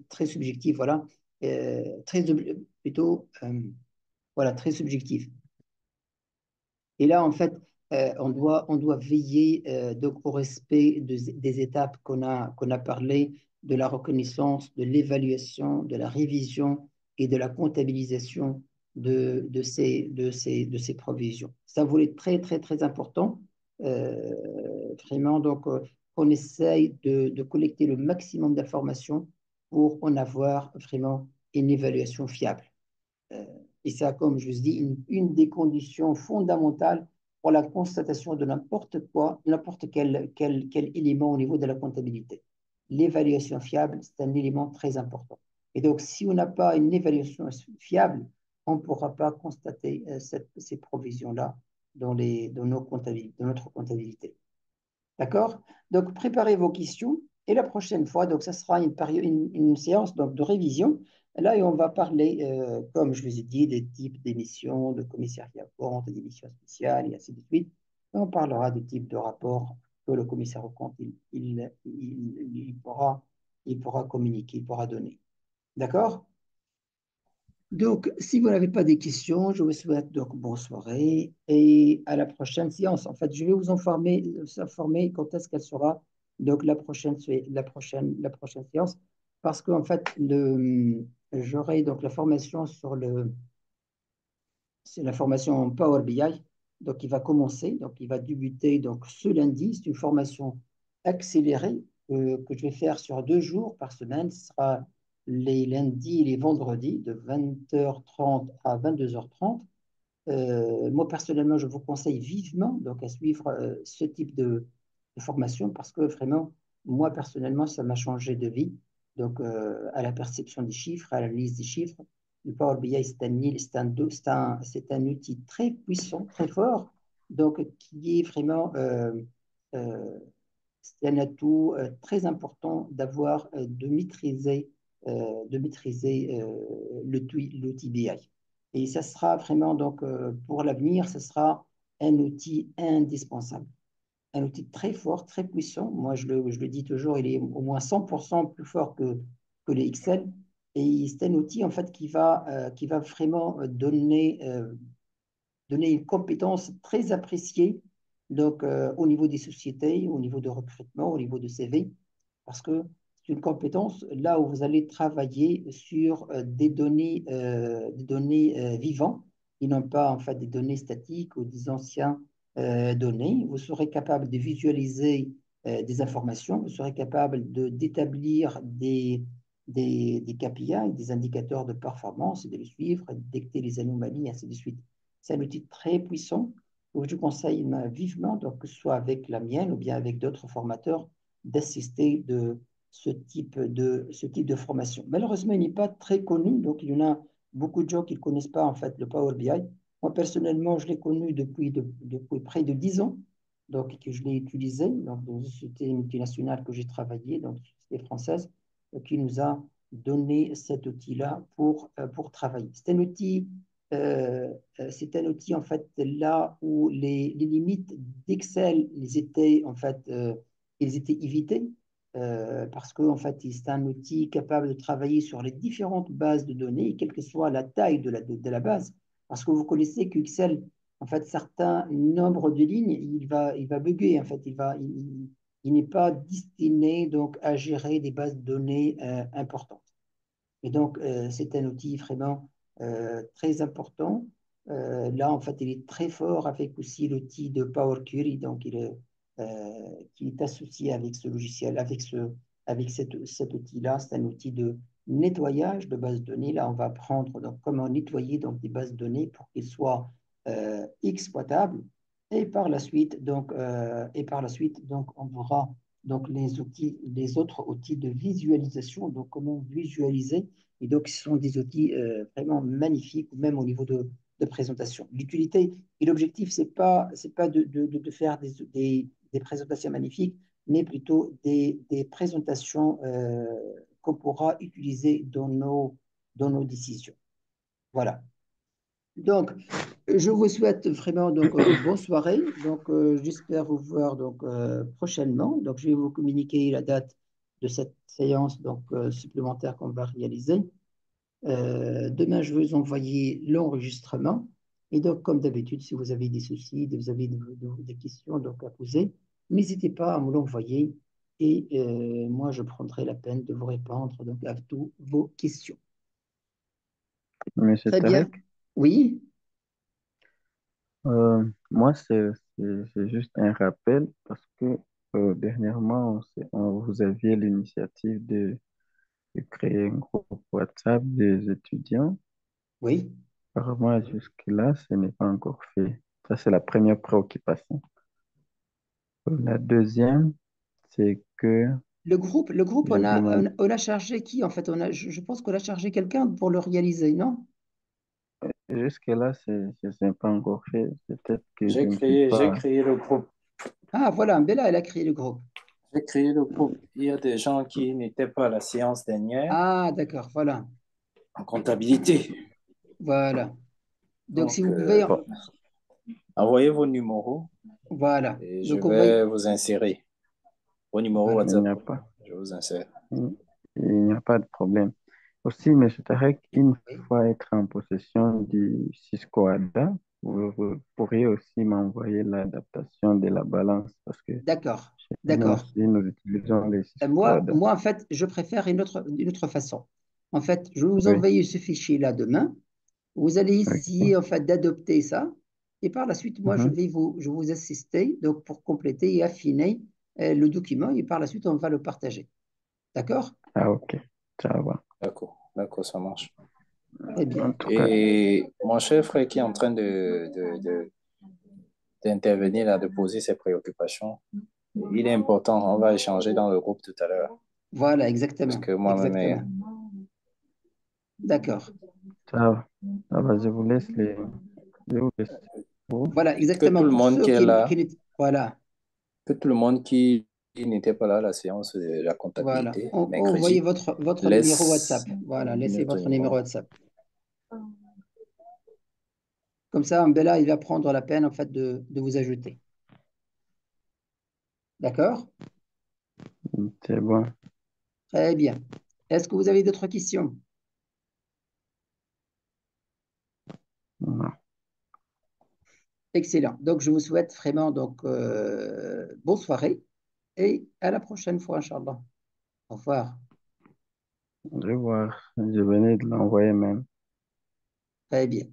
très subjectif, voilà, plutôt, voilà, très subjectif. Et là, en fait, on doit veiller donc au respect des étapes qu'on a parlé, de la reconnaissance, de l'évaluation, de la révision et de la comptabilisation de ces provisions. C'est un volet très, très, très important. Vraiment, donc, on essaye de collecter le maximum d'informations pour en avoir vraiment une évaluation fiable. Euh, et ça, comme je vous dis, une des conditions fondamentales pour la constatation de n'importe quoi, n'importe quel élément au niveau de la comptabilité. L'évaluation fiable, c'est un élément très important. Et donc, si on n'a pas une évaluation fiable, on ne pourra pas constater ces provisions-là dans dans notre comptabilité. D'accord? Donc, préparez vos questions et la prochaine fois, donc, ça sera une séance donc, de révision. Là, et on va parler, comme je vous ai dit, des types d'émissions, de commissariat aux comptes, d'émissions spéciales et ainsi de suite. Et on parlera des types de rapports que le commissaire aux comptes il pourra communiquer, il pourra donner. D'accord? Donc, si vous n'avez pas de questions, je vous souhaite donc bonne soirée et à la prochaine séance. En fait, je vais vous informer quand est-ce qu'elle sera, donc la prochaine séance, parce qu'en fait, j'aurai donc la formation c'est la formation Power BI, donc il va commencer, donc il va débuter donc ce lundi. C'est une formation accélérée que je vais faire sur 2 jours par semaine. Ce sera les lundis et les vendredis de 20h30 à 22h30. Moi, personnellement, je vous conseille vivement donc, à suivre ce type de formation parce que vraiment, moi, personnellement, ça m'a changé de vie. Donc, à la perception des chiffres, à l'analyse des chiffres, le Power BI, c'est un outil très puissant, très fort, donc qui est vraiment euh, c'est un atout très important d'avoir, de maîtriser l'outil BI. Et ça sera vraiment, donc, pour l'avenir, ce sera un outil indispensable. Un outil très fort, très puissant. Moi, je le dis toujours, il est au moins 100% plus fort que les Excel. Et c'est un outil, en fait, qui va vraiment donner une compétence très appréciée donc, au niveau des sociétés, au niveau de recrutement, au niveau de CV, parce que c'est une compétence là où vous allez travailler sur des données vivantes, et non pas en fait des données statiques ou des anciens données. Vous serez capable de visualiser des informations, vous serez capable d'établir des KPI, des indicateurs de performance, et de les suivre, de détecter les anomalies, ainsi de suite. C'est un outil très puissant que je conseille vivement, donc, que ce soit avec la mienne ou bien avec d'autres formateurs, d'assister de ce type de formation. Malheureusement, il n'est pas très connu, donc il y en a beaucoup de gens qui ne connaissent pas en fait le Power BI. Moi, personnellement, je l'ai connu depuis près de 10 ans, donc que je l'ai utilisé donc, dans une société multinationale que j'ai travaillé, donc une société française, qui nous a donné cet outil-là pour travailler. C'est un outil en fait là où les limites d'Excel ils étaient évitées parce que en fait c'est un outil capable de travailler sur les différentes bases de données, quelle que soit la taille de la base. Parce que vous connaissez qu'Excel, en fait, certains nombres de lignes, il va bugger en fait, il n'est pas destiné donc à gérer des bases de données importantes. Et donc, c'est un outil vraiment très important. Là, en fait, il est très fort avec aussi l'outil de Power Query, donc qui est associé avec ce logiciel, avec cet outil-là. C'est un outil de nettoyage de bases de données. Là, on va apprendre donc, comment nettoyer donc, des bases de données pour qu'elles soient exploitables. Et par la suite, donc, on verra donc les autres outils de visualisation, donc comment visualiser. Et donc, ce sont des outils vraiment magnifiques, même au niveau de présentation. L'utilité et l'objectif, c'est pas de faire des présentations magnifiques, mais plutôt des présentations qu'on pourra utiliser dans nos décisions. Voilà. Donc, je vous souhaite vraiment donc bonne soirée. Donc, j'espère vous voir donc prochainement. Donc, je vais vous communiquer la date de cette séance donc supplémentaire qu'on va réaliser. Demain, je vais vous envoyer l'enregistrement. Et donc, comme d'habitude, si vous avez des soucis, si vous avez des questions donc à poser, n'hésitez pas à me l'envoyer et moi, je prendrai la peine de vous répondre donc à toutes vos questions. Monsieur Très bien. Tarek, Oui. moi, c'est juste un rappel parce que dernièrement, vous aviez l'initiative de créer un groupe WhatsApp des étudiants. Oui. Apparemment, jusque-là, ce n'est pas encore fait. Ça, c'est la première préoccupation. La deuxième, c'est que, Le groupe, je demande, on a chargé qui en fait? Je pense qu'on a chargé quelqu'un pour le réaliser, non? jusque-là, c'est pas encore fait. Peut-être que je ne suis J'ai pas. créé le groupe. Ah, voilà, Bella, elle a créé le groupe. J'ai créé le groupe. Il y a des gens qui n'étaient pas à la séance dernière Ah, d'accord, voilà. en comptabilité. Voilà. Donc, si Donc, vous pouvez, Bon, envoyez vos numéros voilà. et je Donc, on va, vais vous insérer. Vos numéros voilà. il WhatsApp, n'y a pas, je vous insère. il n'y a pas de problème. Aussi, M. Tarek, une Oui. fois être en possession du Cisco ADA, vous pourriez aussi m'envoyer l'adaptation de la balance parce que D'accord, chez nous d'accord. aussi, nous utilisons les Cisco ADA. En fait, je préfère une autre façon. En fait, je vais vous Oui, envoyer ce fichier-là demain. Vous allez essayer, ok. en fait, d'adopter ça. Et par la suite, moi, Mhm. je vais vous assister donc, pour compléter et affiner le document. Et par la suite, on va le partager. D'accord? Ah, ok. Ça va. D'accord, ça marche. Très bien. En tout cas, Et mon cher frère qui est en train d'intervenir là, de poser ses préoccupations, il est important, on va échanger dans le groupe tout à l'heure. Voilà, Parce exactement. que moi-même, Exactement. D'accord. ça va, je vous laisse. Vous, Voilà, que exactement. tout le Pour monde ceux qui est qui là, n'étaient- voilà, que tout le monde qui n'était pas là à la séance de la voilà. comptabilité, Envoyez mercredi, votre numéro laisse WhatsApp. Voilà, laissez notre votre numéro numéro. WhatsApp. Comme ça, Mbella, il va prendre la peine, en fait, de vous ajouter. D'accord? c'est bon. Très bien. Est-ce que vous avez d'autres questions? Non. Excellent. Donc, je vous souhaite vraiment donc, bonne soirée et à la prochaine fois, Inch'Allah. Au revoir. Je vais voir. Je venais de l'envoyer même. Très bien.